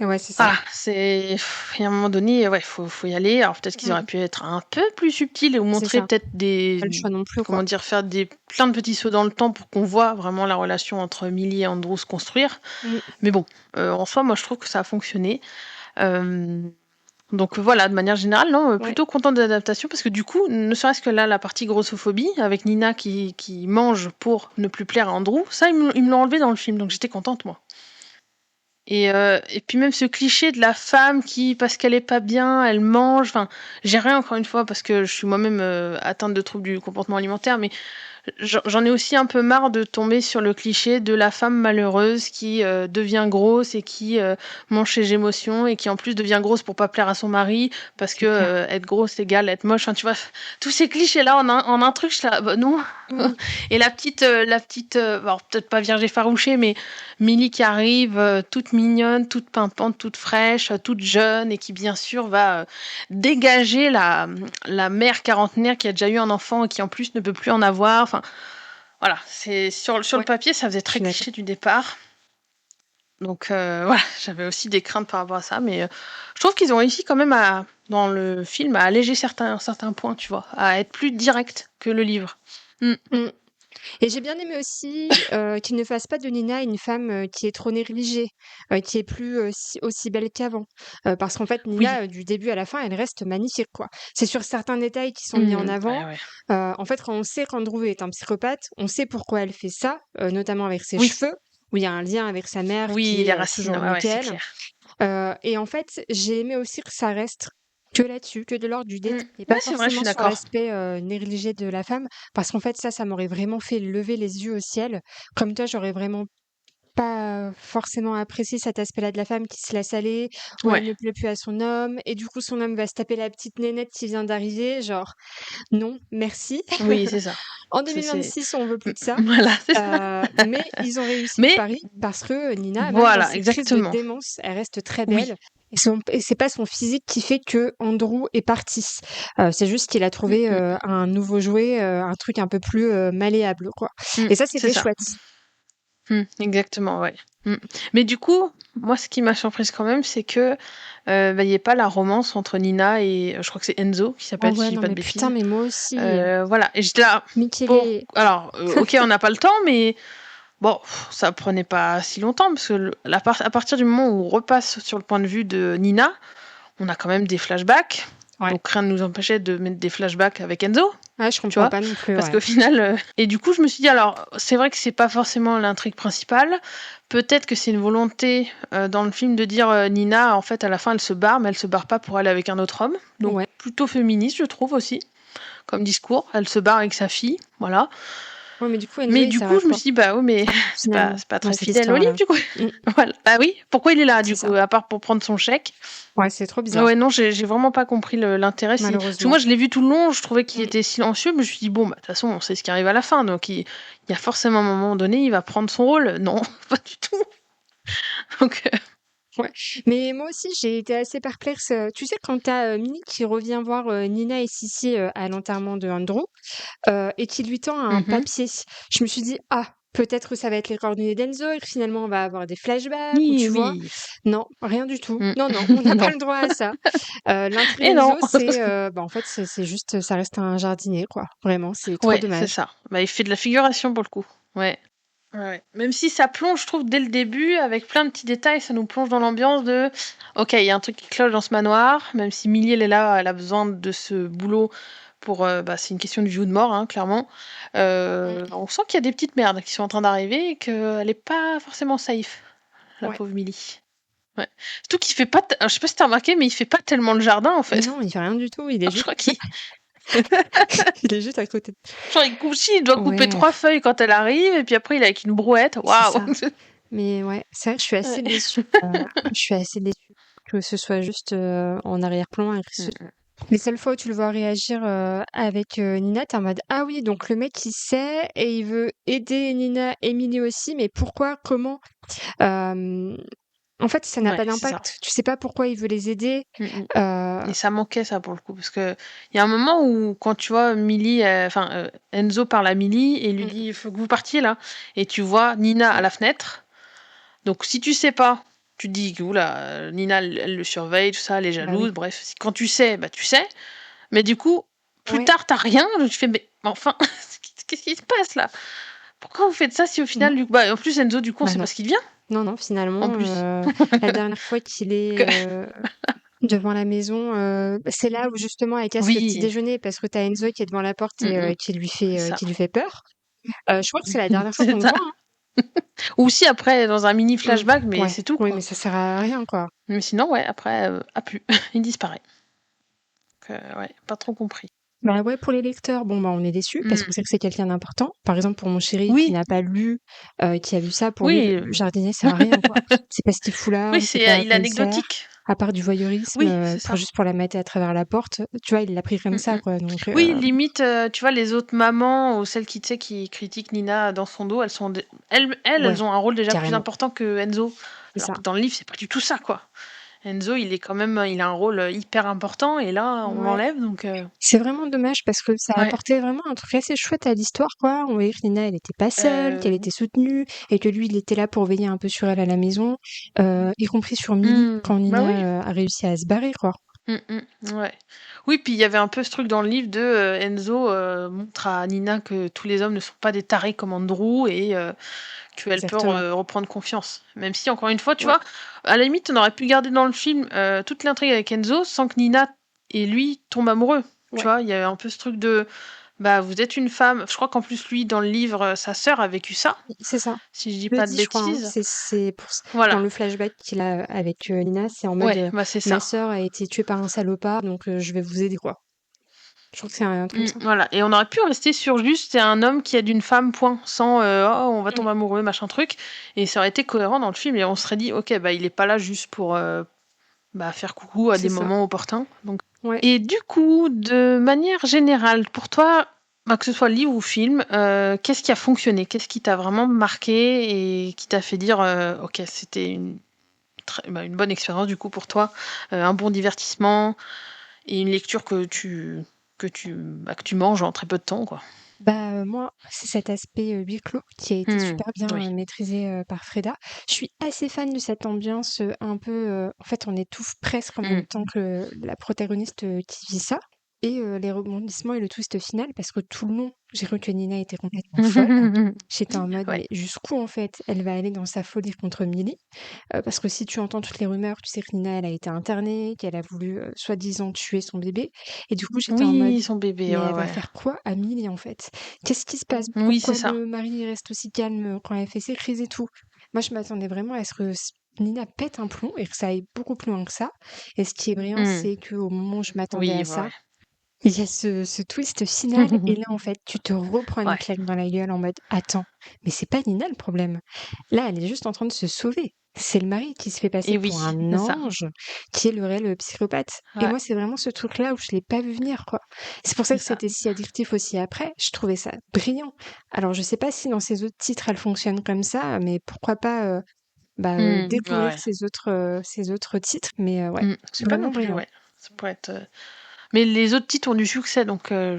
Ouais, c'est ça. Il y a un moment donné, faut y aller. Alors peut-être qu'ils auraient pu être un peu plus subtils ou montrer peut-être des, pas le choix non plus, comment dire, faire plein de petits sauts dans le temps pour qu'on voit vraiment la relation entre Millie et Andrew se construire. Mais bon, en soi, moi je trouve que ça a fonctionné. Donc voilà, de manière générale, non, plutôt contente de l'adaptation parce que du coup, ne serait-ce que là, la partie grossophobie avec Nina qui mange pour ne plus plaire à Andrew, ça ils me l'ont enlevé dans le film, donc j'étais contente moi. Et puis même ce cliché de la femme qui, parce qu'elle est pas bien, elle mange. J'ai rien encore une fois parce que je suis moi-même atteinte de troubles du comportement alimentaire, mais j'en ai aussi un peu marre de tomber sur le cliché de la femme malheureuse qui devient grosse et qui mange ses émotions et qui en plus devient grosse pour pas plaire à son mari parce que être grosse égale être moche. Tu vois, tous ces clichés là en un truc, je suis là, non. Et la petite, alors peut-être pas vierge effarouchée, mais Millie qui arrive, toute mignonne, toute pimpante, toute fraîche, toute jeune et qui bien sûr va dégager la mère quarantenaire qui a déjà eu un enfant et qui en plus ne peut plus en avoir. Voilà, c'est sur le papier, ça faisait très cliché du départ. Donc voilà, j'avais aussi des craintes par rapport à ça, mais je trouve qu'ils ont réussi quand même dans le film à alléger certains points, tu vois, à être plus direct que le livre. Et j'ai bien aimé aussi qu'il ne fasse pas de Nina une femme qui est trop négligée, qui est plus aussi belle qu'avant. Parce qu'en fait, Nina, Oui. du début à la fin, elle reste magnifique, quoi. C'est sur certains détails qui sont mis en avant. Ouais. En fait, quand on sait qu'Andrew est un psychopathe, on sait pourquoi elle fait ça, notamment avec ses Oui. cheveux, où il y a un lien avec sa mère Oui, qui les est racines, toujours ouais, c'est nickel. clair. Et en fait, j'ai aimé aussi que ça reste que là-dessus, que de l'ordre du détail, et pas Ouais, c'est vrai, je forcément suis sur d'accord. l'aspect négligé de la femme, parce qu'en fait, ça m'aurait vraiment fait lever les yeux au ciel. Comme toi, j'aurais vraiment pas forcément apprécié cet aspect-là de la femme qui se laisse aller, où elle Ouais. ne plaît plus à son homme, et du coup, son homme va se taper la petite nénette qui vient d'arriver, genre, non, merci. Oui, c'est ça. En 2026, on veut plus de ça. Voilà, c'est ça. Mais ils ont réussi le Mais pari parce que Nina, même dans voilà, ses crises de exactement. démence, elle reste très Oui. belle. Et c'est pas son physique qui fait que Andrew est parti. C'est juste qu'il a trouvé un nouveau jouet, un truc un peu plus malléable, quoi. Et ça, C'est c'était ça. chouette. Exactement, ouais. Mais du coup, moi, ce qui m'a surprise quand même, c'est que il n'y ait pas la romance entre Nina et je crois que c'est Enzo qui Ah s'appelle, si ouais, je dis non, pas de mais bêtises. putain, mais moi aussi. Voilà. Et j'étais là. Bon, Michele. alors, ok, on n'a pas le temps, mais bon, ça prenait pas si longtemps parce que à partir du moment où on repasse sur le point de vue de Nina, on a quand même des flashbacks. Ouais. Donc rien ne nous empêchait de mettre des flashbacks avec Enzo. Ah, je comprends pas non plus. Parce qu'au final. Et du coup, je me suis dit, alors, c'est vrai que c'est pas forcément l'intrigue principale. Peut-être que c'est une volonté dans le film de dire Nina, en fait, à la fin, elle se barre, mais elle se barre pas pour aller avec un autre homme. Donc, plutôt féministe, je trouve aussi, comme discours. Elle se barre avec sa fille, voilà. Ouais, mais du coup, je me suis dit, bah oui, mais c'est pas très fidèle au livre, du coup. Voilà. Bah oui, pourquoi il est là, du coup, à part pour prendre son chèque? Ouais, c'est trop bizarre. Ouais, non, j'ai vraiment pas compris l'intérêt. Parce que moi, je l'ai vu tout le long, je trouvais qu'il était silencieux, mais je me suis dit, bon, bah, de toute façon, on sait ce qui arrive à la fin, donc il y a forcément un moment donné, il va prendre son rôle. Non, pas du tout. Donc, Ouais. Mais moi aussi, j'ai été assez perplexe. Tu sais, quand t'as Minnie qui revient voir Nina et Sissi à l'enterrement de Andrew et qui lui tend un papier, je me suis dit, ah, peut-être que ça va être les coordonnées d'Enzo et que finalement on va avoir des flashbacks ou tu vois. Non, rien du tout. Non, on n'a pas le droit à ça. L'intrigue d'Enzo, c'est, en fait, c'est juste, ça reste un jardinier, quoi. Vraiment, c'est trop dommage. C'est ça. Bah, il fait de la figuration pour le coup. Ouais. Même si ça plonge, je trouve, dès le début, avec plein de petits détails, ça nous plonge dans l'ambiance de ok, il y a un truc qui cloche dans ce manoir, même si Millie, elle est là, elle a besoin de ce boulot pour. C'est une question de vie ou de mort, hein, clairement. On sent qu'il y a des petites merdes qui sont en train d'arriver et qu'elle n'est pas forcément safe, la pauvre Millie. Ouais. Surtout qu'il fait pas. Je sais pas si t'as remarqué, mais il fait pas tellement le jardin en fait. Non, il fait rien du tout. Il est juste. Je crois qu'il. Il est juste à côté. Genre, il doit couper 3 feuilles quand elle arrive, et puis après, il est avec une brouette. Waouh! Mais ouais, c'est vrai que je suis assez déçue. Je suis assez déçue que ce soit juste en arrière-plan. Les seules fois où tu le vois réagir avec Nina, t'es en mode ah oui, donc le mec il sait et il veut aider Nina et Millie aussi, mais pourquoi, comment En fait, ça n'a pas d'impact. Tu sais pas pourquoi il veut les aider. Et ça manquait ça pour le coup, parce que il y a un moment où quand tu vois Millie, Enzo parle à Millie et lui dit il faut que vous partiez là, et tu vois Nina à la fenêtre. Donc si tu sais pas, tu te dis que oula, Nina elle le surveille, tout ça, elle est jalouse, bref. Quand tu sais, bah tu sais. Mais du coup, plus tard t'as rien, tu fais mais enfin, qu'est-ce qui se passe là? Pourquoi vous faites ça si au final, en plus Enzo du coup on sait pas ce qu'il devient. Non, finalement, la dernière fois qu'il est devant la maison, c'est là où justement elle casse le petit déjeuner parce que t'as Enzo qui est devant la porte et qui lui fait peur. Je crois que c'est la dernière fois qu'on le voit. Ou si après dans un mini flashback, mais c'est tout. Oui, mais ça sert à rien, quoi. Mais sinon, après, plus. Il disparaît. Donc, pas trop compris. Bah ouais, pour les lecteurs, on est déçus parce qu'on sait que c'est quelqu'un d'important. Par exemple, pour mon chéri qui n'a pas lu, qui a vu ça, pour lui, le jardinier sert à rien, quoi. C'est pas ce qu'il fout là. Oui, il est anecdotique. À part du voyeurisme, juste pour la mettre à travers la porte, tu vois, il l'a pris comme ça, quoi. Donc, oui, limite, tu vois, les autres mamans ou celles qui critiquent Nina dans son dos, elles ont un rôle déjà plus important que Enzo. Alors que dans le livre, c'est pas du tout ça, quoi. Enzo, il a un rôle hyper important et là, on l'enlève, donc. C'est vraiment dommage parce que ça apportait vraiment un truc assez chouette à l'histoire, quoi. On voyait que Nina, elle était pas seule, qu'elle était soutenue et que lui, il était là pour veiller un peu sur elle à la maison, y compris sur Millie quand Nina a réussi à se barrer, quoi. Ouais. Oui, puis il y avait un peu ce truc dans le livre de Enzo montre à Nina que tous les hommes ne sont pas des tarés comme Andrew et qu'elle peut reprendre confiance. Même si, encore une fois, tu vois, à la limite, on aurait pu garder dans le film toute l'intrigue avec Enzo sans que Nina et lui tombent amoureux. Tu vois, il y avait un peu ce truc de bah, vous êtes une femme. Je crois qu'en plus, lui, dans le livre, sa sœur a vécu ça. C'est ça. Si je dis pas de bêtises. C'est pour dans le flashback qu'il a avec Nina, c'est en mode c'est ma ça. sœur a été tuée par un salopard, donc je vais vous aider, quoi. Je trouve que c'est un truc comme ça. Voilà. Et on aurait pu rester sur juste c'est un homme qui aide une femme, point, sans oh, on va tomber amoureux, machin truc. Et ça aurait été cohérent dans le film et on serait dit, ok, bah il est pas là juste pour faire coucou à des moments opportuns. Donc. Et du coup, de manière générale, pour toi, que ce soit livre ou film, qu'est-ce qui a fonctionné? Qu'est-ce qui t'a vraiment marqué et qui t'a fait dire, ok, c'était une bonne expérience du coup pour toi, un bon divertissement et une lecture que tu manges en très peu de temps, quoi. Bah, moi, c'est cet aspect huis clos qui a été super bien maîtrisé par Freda. Je suis assez fan de cette ambiance un peu. En fait, on étouffe presque en même temps que la protagoniste qui vit ça. Et les rebondissements et le twist final, parce que tout le long, j'ai cru que Nina était complètement folle. J'étais en mode, mais jusqu'où en fait elle va aller dans sa folie contre Millie? Parce que si tu entends toutes les rumeurs, tu sais que Nina, elle a été internée, qu'elle a voulu soi-disant tuer son bébé. Et du coup, j'étais en mode, son bébé, mais elle va faire quoi à Millie en fait? Qu'est-ce qui se passe? Oui, c'est Pourquoi ça. le mari reste aussi calme quand elle fait ses crises et tout? Moi, je m'attendais vraiment à ce que Nina pète un plomb et que ça aille beaucoup plus loin que ça. Et ce qui est brillant, c'est qu'au moment où je m'attendais à ça, il y a ce twist final et là, en fait, tu te reprends une claque dans la gueule en mode attends, mais c'est pas Nina le problème. Là, elle est juste en train de se sauver. C'est le mari qui se fait passer pour un ange, qui est le réel psychopathe. Et moi, c'est vraiment ce truc-là où je l'ai pas vu venir, quoi. C'est pour ça que c'était si addictif aussi après. Je trouvais ça brillant. Alors, je sais pas si dans ces autres titres, elle fonctionne comme ça, mais pourquoi pas découvrir ces autres titres. Mais c'est vraiment brillant. Ça pourrait être. Mais les autres titres ont du succès, donc à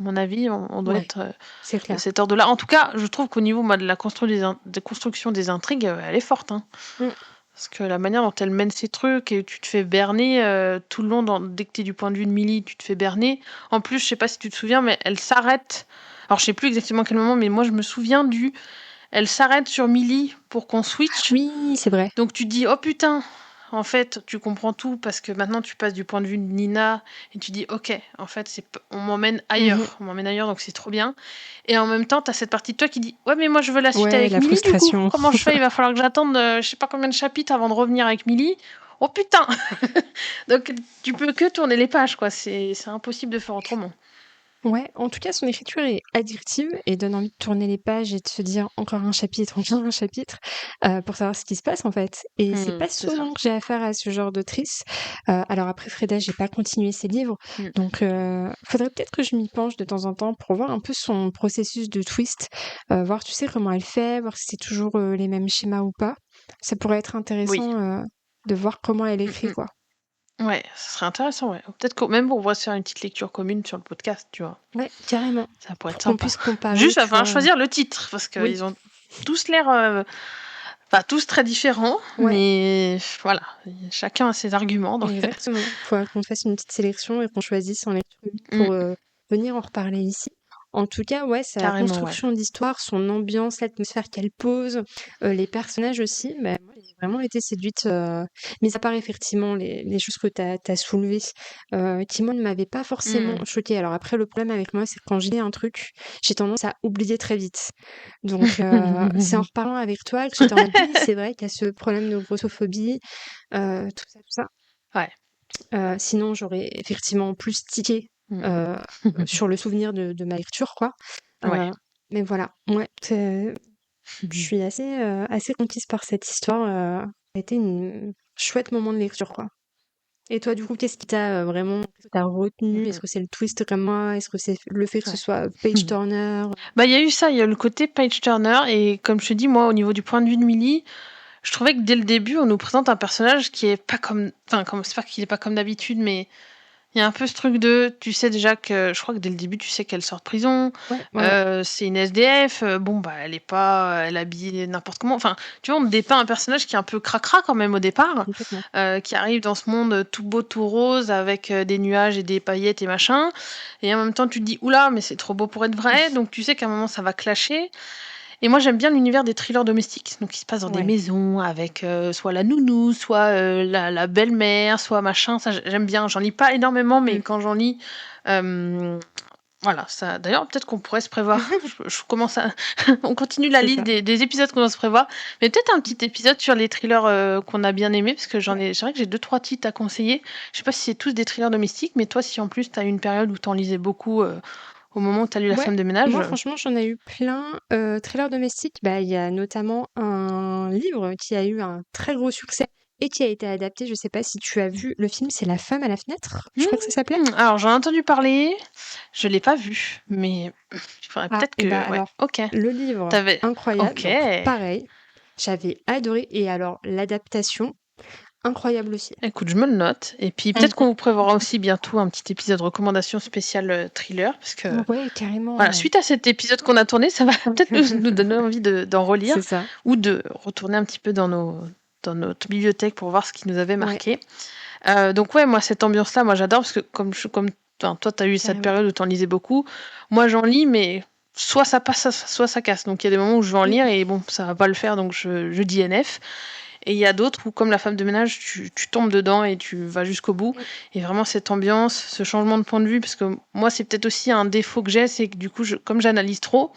mon avis, on doit être de cet ordre-là. En tout cas, je trouve qu'au niveau de la construction des intrigues, elle est forte. Hein. Parce que la manière dont elle mène ses trucs, et tu te fais berner tout le long, dès que tu es du point de vue de Millie, tu te fais berner. En plus, je sais pas si tu te souviens, mais elle s'arrête. Alors, je sais plus exactement à quel moment, mais moi, je me souviens elle s'arrête sur Millie pour qu'on switch. Oui, c'est vrai. Donc, tu te dis, oh putain! En fait, tu comprends tout parce que maintenant tu passes du point de vue de Nina et tu dis ok, en fait, on m'emmène ailleurs, donc c'est trop bien. Et en même temps, tu as cette partie de toi qui dit ouais, mais moi je veux la suite avec Millie. Du coup, comment je fais? Il va falloir que j'attende je sais pas combien de chapitres avant de revenir avec Millie. Oh putain. Donc tu peux que tourner les pages, quoi. C'est impossible de faire autrement. Ouais, en tout cas, son écriture est addictive et donne envie de tourner les pages et de se dire encore un chapitre pour savoir ce qui se passe en fait. Et c'est pas souvent que j'ai affaire à ce genre d'autrice. Alors après Freda, j'ai pas continué ses livres, donc faudrait peut-être que je m'y penche de temps en temps pour voir un peu son processus de twist, voir tu sais comment elle fait, voir si c'est toujours les mêmes schémas ou pas. Ça pourrait être intéressant de voir comment elle écrit quoi. Ouais, ce serait intéressant, ouais. Peut-être que même on va se faire une petite lecture commune sur le podcast, tu vois. Ouais, carrément. Ça pourrait être sympa. Qu'on puisse comparer. Juste, il va falloir choisir le titre, parce qu'ils ont tous l'air... tous très différents, mais voilà, chacun a ses arguments. Donc... Exactement. Il faudra qu'on fasse une petite sélection et qu'on choisisse en lecture pour venir en reparler ici. En tout cas, sa construction d'histoire, son ambiance, l'atmosphère qu'elle pose, les personnages aussi, moi, j'ai vraiment été séduite. Mis à part effectivement les choses que tu as soulevées, qui moi ne m'avaient pas forcément choquée. Alors après, le problème avec moi, c'est que quand je lis un truc, j'ai tendance à oublier très vite. Donc c'est en reparlant avec toi que j'étais en mode, c'est vrai qu'il y a ce problème de grossophobie, tout ça. Ouais. Sinon, j'aurais effectivement plus tiqué sur le souvenir de ma lecture, quoi. Mais voilà, je suis assez conquise par cette histoire. Ça a été un chouette moment de lecture, quoi. Et toi, du coup, qu'est-ce qui t'a vraiment retenu? Est-ce que c'est le twist comme moi? Est-ce que c'est le fait que ce soit page turner? Il y a eu ça, il y a le côté page turner, et comme je te dis, moi, au niveau du point de vue de Millie, je trouvais que dès le début, on nous présente un personnage qui est pas comme... Enfin, c'est pas qu'il est pas comme d'habitude, mais Il y a un peu ce truc de, tu sais déjà que, je crois que dès le début, tu sais qu'elle sort de prison. C'est une SDF. Bon, bah, elle est habillée n'importe comment. Enfin, tu vois, on dépeint un personnage qui est un peu cracra quand même au départ, qui arrive dans ce monde tout beau, tout rose, avec des nuages et des paillettes et machin. Et en même temps, tu te dis, oula, mais c'est trop beau pour être vrai. Donc, tu sais qu'à un moment, ça va clasher. Et moi, j'aime bien l'univers des thrillers domestiques. Donc, il se passe dans des maisons avec soit la nounou, soit la belle-mère, soit machin. Ça, j'aime bien. J'en lis pas énormément, mais quand j'en lis, voilà. Ça. D'ailleurs, peut-être qu'on pourrait se prévoir. je commence à. On continue la liste des épisodes qu'on doit se prévoir. Mais peut-être un petit épisode sur les thrillers qu'on a bien aimés, parce que c'est vrai que j'ai 2-3 titres à conseiller. Je sais pas si c'est tous des thrillers domestiques, mais toi, si en plus, tu as eu une période où tu en lisais beaucoup. Au moment où tu as lu La femme de ménage. Moi, franchement, j'en ai eu plein. Thrillers domestiques, il y a notamment un livre qui a eu un très gros succès et qui a été adapté. Je sais pas si tu as vu le film, c'est La femme à la fenêtre. Je crois que ça s'appelait. Alors, j'en ai entendu parler. Je l'ai pas vu, mais il faudrait peut-être que. Alors, le livre, incroyable. Donc, pareil, j'avais adoré. Et alors, l'adaptation, incroyable aussi. Écoute, je me le note. Et puis peut-être qu'on vous prévoira aussi bientôt un petit épisode recommandation spéciale thriller. Parce que, carrément. Voilà, suite à cet épisode qu'on a tourné, ça va peut-être nous donner envie d'en relire. C'est ça. Ou de retourner un petit peu dans notre bibliothèque pour voir ce qui nous avait marqué. Donc moi, cette ambiance-là, moi j'adore. Parce que comme toi, tu as eu cette période où tu en lisais beaucoup. Moi, j'en lis, mais soit ça passe, soit ça casse. Donc il y a des moments où je vais en lire et bon, ça va pas le faire. Donc je dis NF. Et il y a d'autres où, comme La femme de ménage, tu tombes dedans et tu vas jusqu'au bout. Et vraiment, cette ambiance, ce changement de point de vue, parce que moi, c'est peut-être aussi un défaut que j'ai, c'est que du coup, comme j'analyse trop,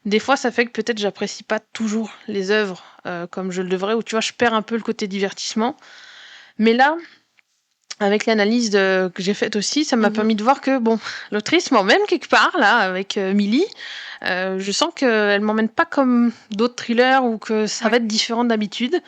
des fois, ça fait que peut-être j'apprécie pas toujours les œuvres comme je le devrais, ou tu vois, je perds un peu le côté divertissement. Mais là, avec l'analyse que j'ai faite aussi, ça m'a permis de voir que, bon, l'autrice m'emmène quelque part, là, avec Millie. Je sens qu'elle m'emmène pas comme d'autres thrillers ou que ça va être différent d'habitude.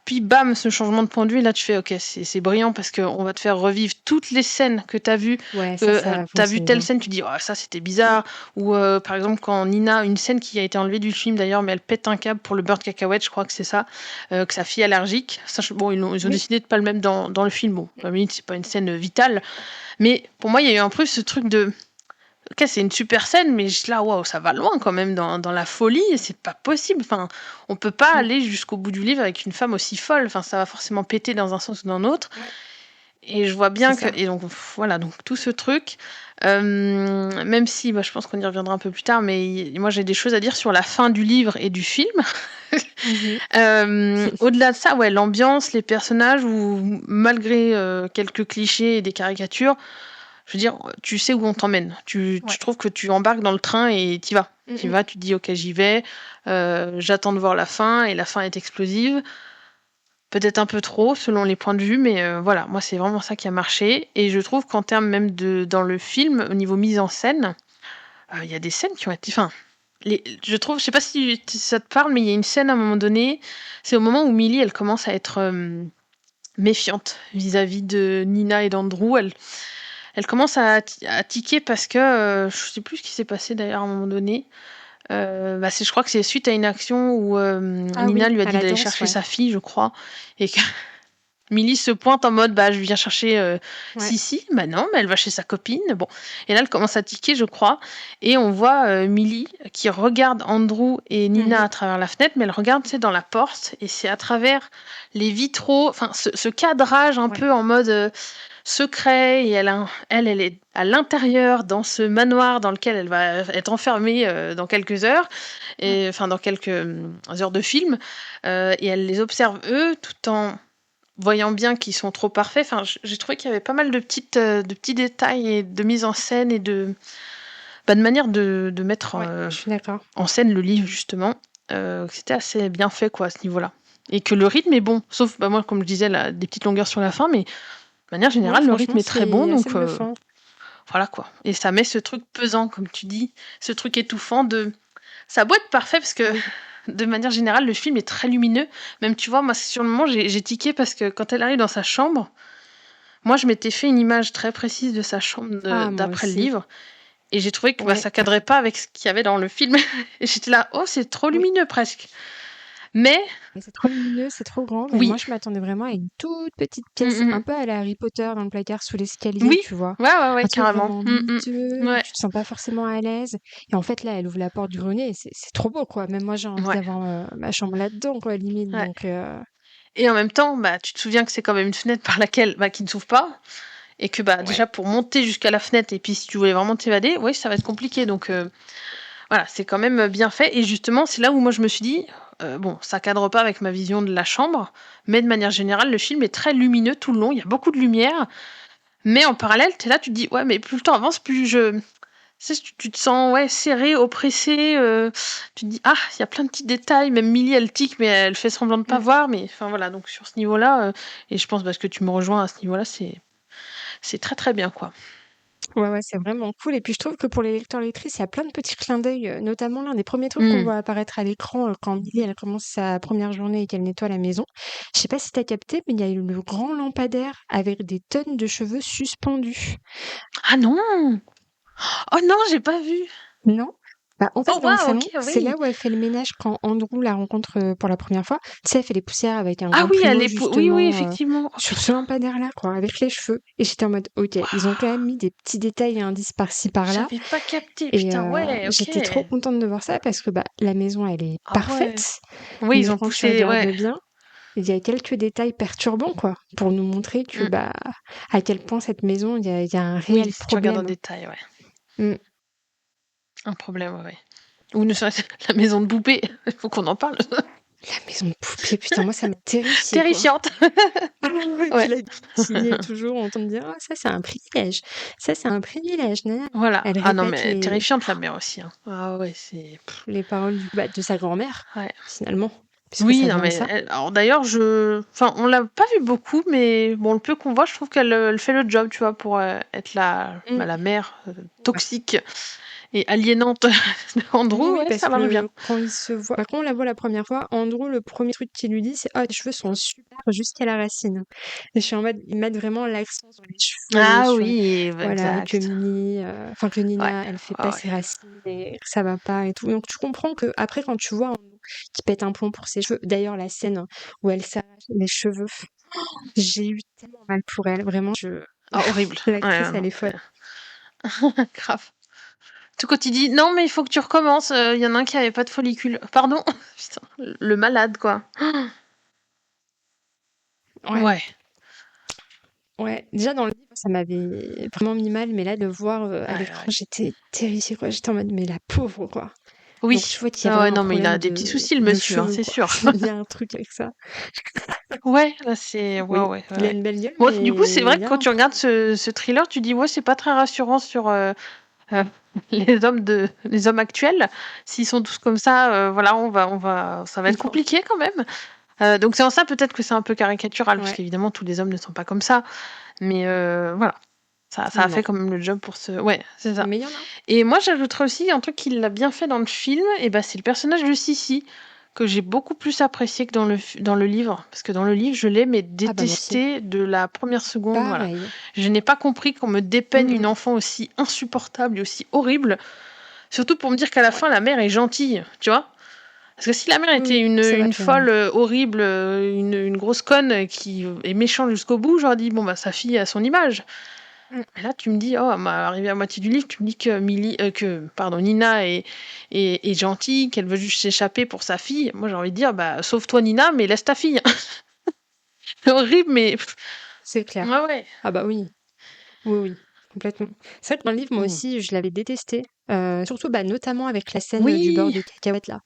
Puis bam, ce changement de point de vue, là tu fais ok, c'est brillant parce qu'on va te faire revivre toutes les scènes que tu as vues. Tu as vu telle scène, tu dis oh, ça c'était bizarre. Ou par exemple quand Nina, une scène qui a été enlevée du film d'ailleurs, mais elle pète un câble pour le beurre de cacahuète, je crois que c'est ça, que sa fille est allergique. Ça, bon, ils ont décidé de pas le mettre dans le film. Bon, c'est pas une scène vitale. Mais pour moi, il y a eu un peu ce truc de ok, c'est une super scène, mais là, waouh, ça va loin quand même dans la folie, et c'est pas possible. Enfin, on peut pas aller jusqu'au bout du livre avec une femme aussi folle. Enfin, ça va forcément péter dans un sens ou dans l'autre. Et je vois bien que. Et donc, voilà, donc tout ce truc, même si je pense qu'on y reviendra un peu plus tard, mais moi j'ai des choses à dire sur la fin du livre et du film. Au-delà de ça, l'ambiance, les personnages, ou malgré quelques clichés et des caricatures, je veux dire, tu sais où on t'emmène. Tu trouves que tu embarques dans le train et t'y vas. T'y vas, tu te dis, ok, j'y vais. J'attends de voir la fin, et la fin est explosive. Peut-être un peu trop, selon les points de vue, mais voilà, moi, c'est vraiment ça qui a marché. Et je trouve qu'en termes même dans le film, au niveau mise en scène, il y a des scènes qui ont été... Enfin, je trouve, je sais pas si ça te parle, mais il y a une scène à un moment donné, c'est au moment où Millie, elle commence à être méfiante vis-à-vis de Nina et d'Andrew. Elle commence à tiquer parce que je sais plus ce qui s'est passé d'ailleurs à un moment donné. Je crois que c'est suite à une action où Nina lui a dit d'aller chercher sa fille, je crois, et que Millie se pointe en mode je viens chercher Sissi. Non, mais elle va chez sa copine. Bon, et là elle commence à tiquer, je crois, et on voit Millie qui regarde Andrew et Nina à travers la fenêtre, mais elle regarde dans la porte, et c'est à travers les vitraux, enfin ce cadrage un peu en mode secret, et elle est à l'intérieur dans ce manoir dans lequel elle va être enfermée dans quelques heures, et enfin dans quelques heures de film, et elle les observe eux tout en voyant bien qu'ils sont trop parfaits. Enfin, j'ai trouvé qu'il y avait pas mal de petits détails et de mise en scène et de manière de mettre en scène le livre, justement. C'était assez bien fait à ce niveau-là. Et que le rythme est bon, sauf moi, comme je disais, des petites longueurs sur la fin, mais de manière générale, le rythme est très bon, donc voilà quoi. Et ça met ce truc pesant, comme tu dis, ce truc étouffant de... Ça a beau être parfait, parce que de manière générale, le film est très lumineux. Même, tu vois, moi, sur le moment, j'ai tiqué parce que quand elle arrive dans sa chambre, moi, je m'étais fait une image très précise de sa chambre d'après le livre. Et j'ai trouvé que ça cadrait pas avec ce qu'il y avait dans le film. Et j'étais là, oh, c'est trop lumineux presque. Mais c'est trop lumineux, c'est trop grand. Mais moi, je m'attendais vraiment à une toute petite pièce, un peu à la Harry Potter dans le placard sous l'escalier, tu vois. Ouais, Un truc carrément. vraiment miteux, tu te sens pas forcément à l'aise. Et en fait, là, elle ouvre la porte du grenier et c'est trop beau, quoi. Même moi, j'ai envie d'avoir ma chambre là-dedans, quoi, limite. Donc, Et en même temps, tu te souviens que c'est quand même une fenêtre par laquelle, qui ne s'ouvre pas. Et que déjà pour monter jusqu'à la fenêtre, et puis si tu voulais vraiment t'évader, ça va être compliqué. Donc voilà, c'est quand même bien fait. Et justement, c'est là où moi je me suis dit, bon, ça cadre pas avec ma vision de la chambre, mais de manière générale, le film est très lumineux tout le long, il y a beaucoup de lumière. Mais en parallèle, t'es là, tu te dis, ouais, mais plus le temps avance, plus tu te sens serré, oppressé. Tu te dis, il y a plein de petits détails. Même Millie, elle tique, mais elle fait semblant de pas voir. Mais enfin voilà, donc sur ce niveau-là, et je pense parce que tu me rejoins à ce niveau-là, c'est très très bien, quoi. Ouais, c'est vraiment cool. Et puis je trouve que pour les lecteurs lectrices, il y a plein de petits clins d'œil, notamment l'un des premiers trucs qu'on voit apparaître à l'écran quand Millie elle commence sa première journée et qu'elle nettoie la maison. Je sais pas si t'as capté, mais il y a eu le grand lampadaire avec des tonnes de cheveux suspendus. Ah non! Oh non, j'ai pas vu! Non? En fait, dans le salon, c'est là où elle fait le ménage quand Andrew la rencontre pour la première fois. Tu sais, elle fait les poussières avec un grand plumeau, justement, oui, effectivement. sur ce lampadaire-là, quoi, avec les cheveux. Et j'étais en mode, ok, ils ont quand même mis des petits détails et indices par-ci, par-là. J'avais pas capté, Et putain, ok. j'étais trop contente de voir ça parce que la maison, elle est parfaite. Oui, ils ont poussé, bien. Il y a quelques détails perturbants, quoi, pour nous montrer que, à quel point cette maison, il y a un réel si problème. Tu regardes en détail, Un problème, Ou ne serait-ce la maison de poupée, il faut qu'on en parle. La maison de poupée, putain, moi ça m'a terrifiée. Terrifiante. Puis là, toujours on entend dire, ça c'est un privilège. Ça c'est un privilège. Voilà. Non, mais terrifiante la mère aussi. Hein. Ah ouais, c'est. Les paroles de sa grand-mère, finalement. Oui, non, mais alors d'ailleurs, on l'a pas vu beaucoup, mais bon, le peu qu'on voit, je trouve qu'elle fait le job, tu vois, pour être la mère toxique et aliénante d'Andrew. Ça marche bien. Quand on la voit la première fois, Andrew, le premier truc qu'il lui dit, c'est tes cheveux sont super jusqu'à la racine. Et je suis en mode, ils mettent vraiment l'accent sur les cheveux. Ah oui, voilà, que Nina, elle fait pas ses racines et que ça va pas et tout. Donc tu comprends que après, quand tu vois qui pète un plomb pour ses cheveux, d'ailleurs la scène où elle s'arrache les cheveux, j'ai eu tellement mal pour elle, vraiment. Horrible. L'actrice, elle est folle. Grave. Tout quand il dit non mais il faut que tu recommences, il y en a un qui avait pas de follicule. Pardon. Putain, le malade quoi. Ouais, déjà dans le livre, ça m'avait vraiment mis mal, mais là de voir à l'écran, j'étais terrifiée quoi. J'étais en mode mais la pauvre quoi. Oui. Donc, je vois qu'il y a non mais il a des petits soucis le monsieur, c'est sûr. Il y a un truc avec ça. Là c'est Il a une belle gueule. Bon, du coup, c'est vrai que quand tu regardes ce thriller, tu dis c'est pas très rassurant sur les hommes actuels. S'ils sont tous comme ça, ça va être compliqué quand même. Donc c'est en ça peut-être que c'est un peu caricatural, parce qu'évidemment tous les hommes ne sont pas comme ça. Mais voilà. Ça a fait quand même le job pour ce. Ouais, c'est ça. Mais il y en a. Et moi, j'ajouterais aussi un truc qu'il a bien fait dans le film, et c'est le personnage de Sissi, que j'ai beaucoup plus apprécié que dans le livre. Parce que dans le livre, je l'ai, mais détesté de la première seconde. Voilà. Je n'ai pas compris qu'on me dépeigne une enfant aussi insupportable et aussi horrible. Surtout pour me dire qu'à la fin, la mère est gentille, tu vois. Parce que si la mère était une folle horrible, une grosse conne qui est méchante jusqu'au bout, j'aurais dit, sa fille a son image. Et là, tu me dis, arrivé à moitié du livre, tu me dis que Nina est gentille, qu'elle veut juste s'échapper pour sa fille. Moi, j'ai envie de dire, sauve-toi Nina, mais laisse ta fille. C'est horrible, mais... C'est clair. Ouais. Ah bah oui. Oui, complètement. C'est vrai que dans le livre, moi aussi, je l'avais détesté. Surtout, notamment avec la scène du beurre de cacahuète, là.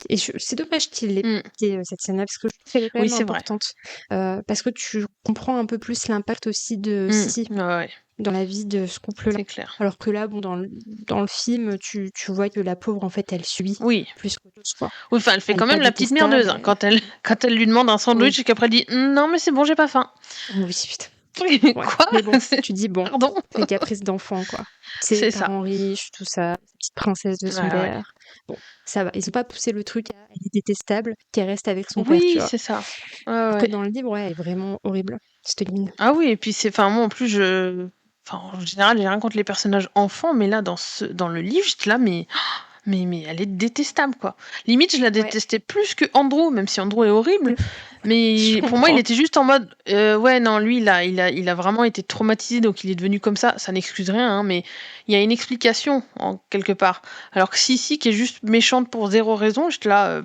Et c'est dommage qu'il ait quitté cette scène-là parce que je trouve qu'elle est vraiment importante parce que tu comprends un peu plus l'impact aussi de Sissi dans la vie de ce couple-là. C'est clair. Alors que là, dans le film, tu vois que la pauvre, en fait, elle subit plus qu'autre chose, quoi. Oui, elle fait quand même la petite merdeuse quand elle lui demande un sandwich et qu'après elle dit non mais c'est bon, j'ai pas faim. Oui, putain. Quoi? Mais bon, tu dis pardon. Les caprices d'enfant, quoi. C'est parents riches, tout ça, petite princesse de son père. Bon, ça va. Ils ont pas poussé le truc à elle est détestable, qu'elle reste avec son père. Oui, c'est ça. Alors que dans le livre, elle est vraiment horrible, cette gamine. Ah oui, et puis moi en plus en général, j'ai rien contre les personnages enfants, mais là dans le livre, j'étais là, mais mais elle est détestable, quoi. Limite, je la détestais plus que Andrew, même si Andrew est horrible. Mais pour moi, il était juste en mode, ouais, non, lui, il a vraiment été traumatisé, donc il est devenu comme ça. Ça n'excuse rien, hein, mais il y a une explication, en quelque part. Alors que Sissi, qui est juste méchante pour zéro raison, j'étais là,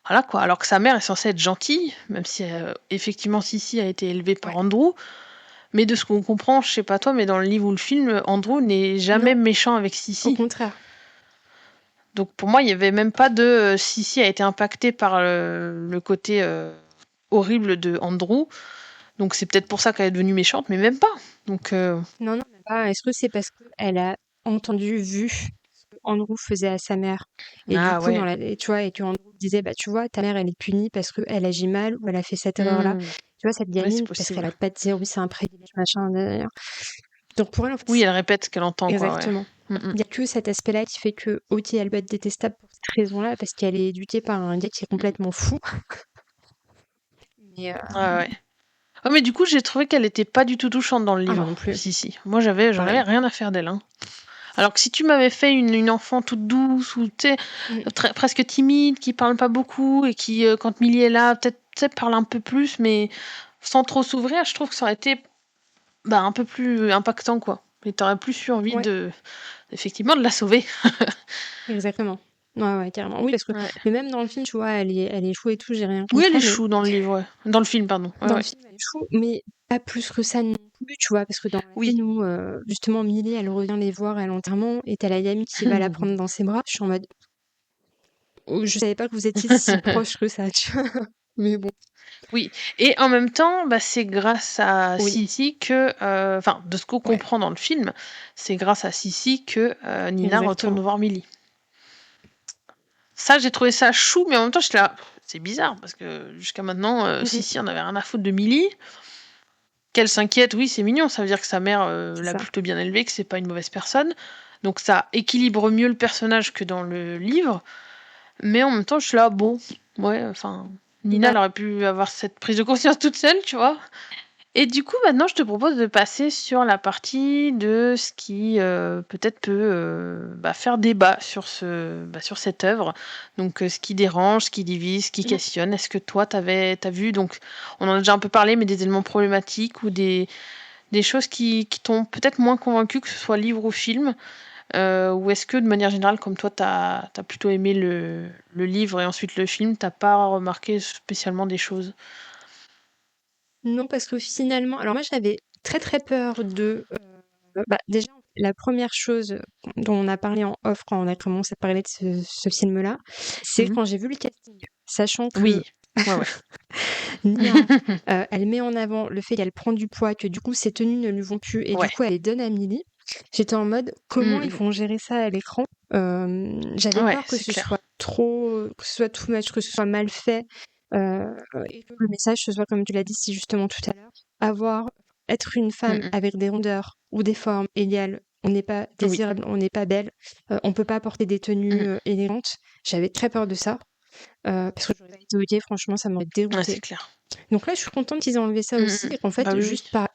voilà, quoi. Alors que sa mère est censée être gentille, même si, effectivement, Sissi a été élevée par Andrew. Mais de ce qu'on comprend, je sais pas toi, mais dans le livre ou le film, Andrew n'est jamais méchant avec Sissi. Au contraire. Donc pour moi, il n'y avait même pas de Sissi a été impactée par le côté horrible de Andrew. Donc c'est peut-être pour ça qu'elle est devenue méchante, mais même pas. Donc Non, même pas. Est-ce que c'est parce qu'elle a vu ce que Andrew faisait à sa mère et du coup, tu vois, et que Andrew disait, bah tu vois, ta mère, elle est punie parce qu'elle agit mal ou elle a fait cette erreur-là. Tu vois, cette gamine, parce qu'elle a pas de dire oui, c'est un privilège, machin, d'ailleurs. Donc pour elle, en fait, oui, elle répète ce qu'elle entend. Exactement. Quoi, Il n'y a que cet aspect-là qui fait que, ok, elle peut être détestable pour cette raison-là, parce qu'elle est éduquée par un gars qui est complètement fou. Mais mais du coup, j'ai trouvé qu'elle était pas du tout touchante dans le livre. Non plus. Si. Moi, j'en avais rien à faire d'elle. Hein. Alors que si tu m'avais fait une enfant toute douce ou presque timide, qui parle pas beaucoup et qui, quand Millie est là, peut-être parle un peu plus, mais sans trop s'ouvrir, je trouve que ça aurait été un peu plus impactant, quoi. Et t'aurais plus eu envie effectivement, de la sauver. Exactement. Ouais, carrément. Oui, parce que mais même dans le film, tu vois, elle est chou et tout, j'ai rien contre Oui, elle est chou dans le livre, ouais. Dans le film, pardon. Dans le film, elle est chou, mais pas plus que ça non plus, tu vois, parce que dans la vie, nous, justement, Millie, elle revient les voir à l'enterrement, et t'as la Yami qui va la prendre dans ses bras. Je suis en mode, je savais pas que vous étiez si proches que ça, tu vois. Mais bon. Oui, et en même temps, c'est grâce à Sissi que, enfin, de ce qu'on comprend dans le film, c'est grâce à Sissi que Nina retourne voir Millie. Ça, j'ai trouvé ça chou, mais en même temps, j'étais là, c'est bizarre, parce que jusqu'à maintenant, Sissi en avait rien à foutre de Millie. Qu'elle s'inquiète, oui, c'est mignon, ça veut dire que sa mère l'a plutôt bien élevée, que c'est pas une mauvaise personne. Donc ça équilibre mieux le personnage que dans le livre. Mais en même temps, je suis là, bon, ouais, enfin, Nina, elle aurait pu avoir cette prise de conscience toute seule, tu vois. Et du coup, maintenant, je te propose de passer sur la partie de ce qui peut-être peut faire débat sur cette œuvre. Donc, ce qui dérange, ce qui divise, ce qui questionne. Est-ce que toi, t'as vu, donc, on en a déjà un peu parlé, mais des éléments problématiques ou des choses qui t'ont peut-être moins convaincu, que ce soit livre ou film, ou est-ce que de manière générale, comme toi, t'as plutôt aimé le livre et ensuite le film, t'as pas remarqué spécialement des choses? Non, parce que finalement, alors moi j'avais très très peur de. Déjà, la première chose dont on a parlé en off quand on a commencé à parler de ce film-là, c'est quand j'ai vu le casting, sachant que. Oui. Nia, elle met en avant le fait qu'elle prend du poids, que du coup ses tenues ne lui vont plus et du coup elle les donne à Millie. J'étais en mode comment ils vont gérer ça à l'écran. J'avais peur que ce soit trop, que ce soit too much, que ce soit mal fait. Et que le message ce soit comme tu l'as dit si justement tout à l'heure, être une femme avec des rondeurs ou des formes égales, on n'est pas désirable, on n'est pas belle, on peut pas porter des tenues élégantes. J'avais très peur de ça. Parce que j'aurais été ok, franchement, ça m'aurait dégoûté. Ouais, c'est clair. Donc là, je suis contente qu'ils aient enlevé ça aussi. Et qu'en fait, juste par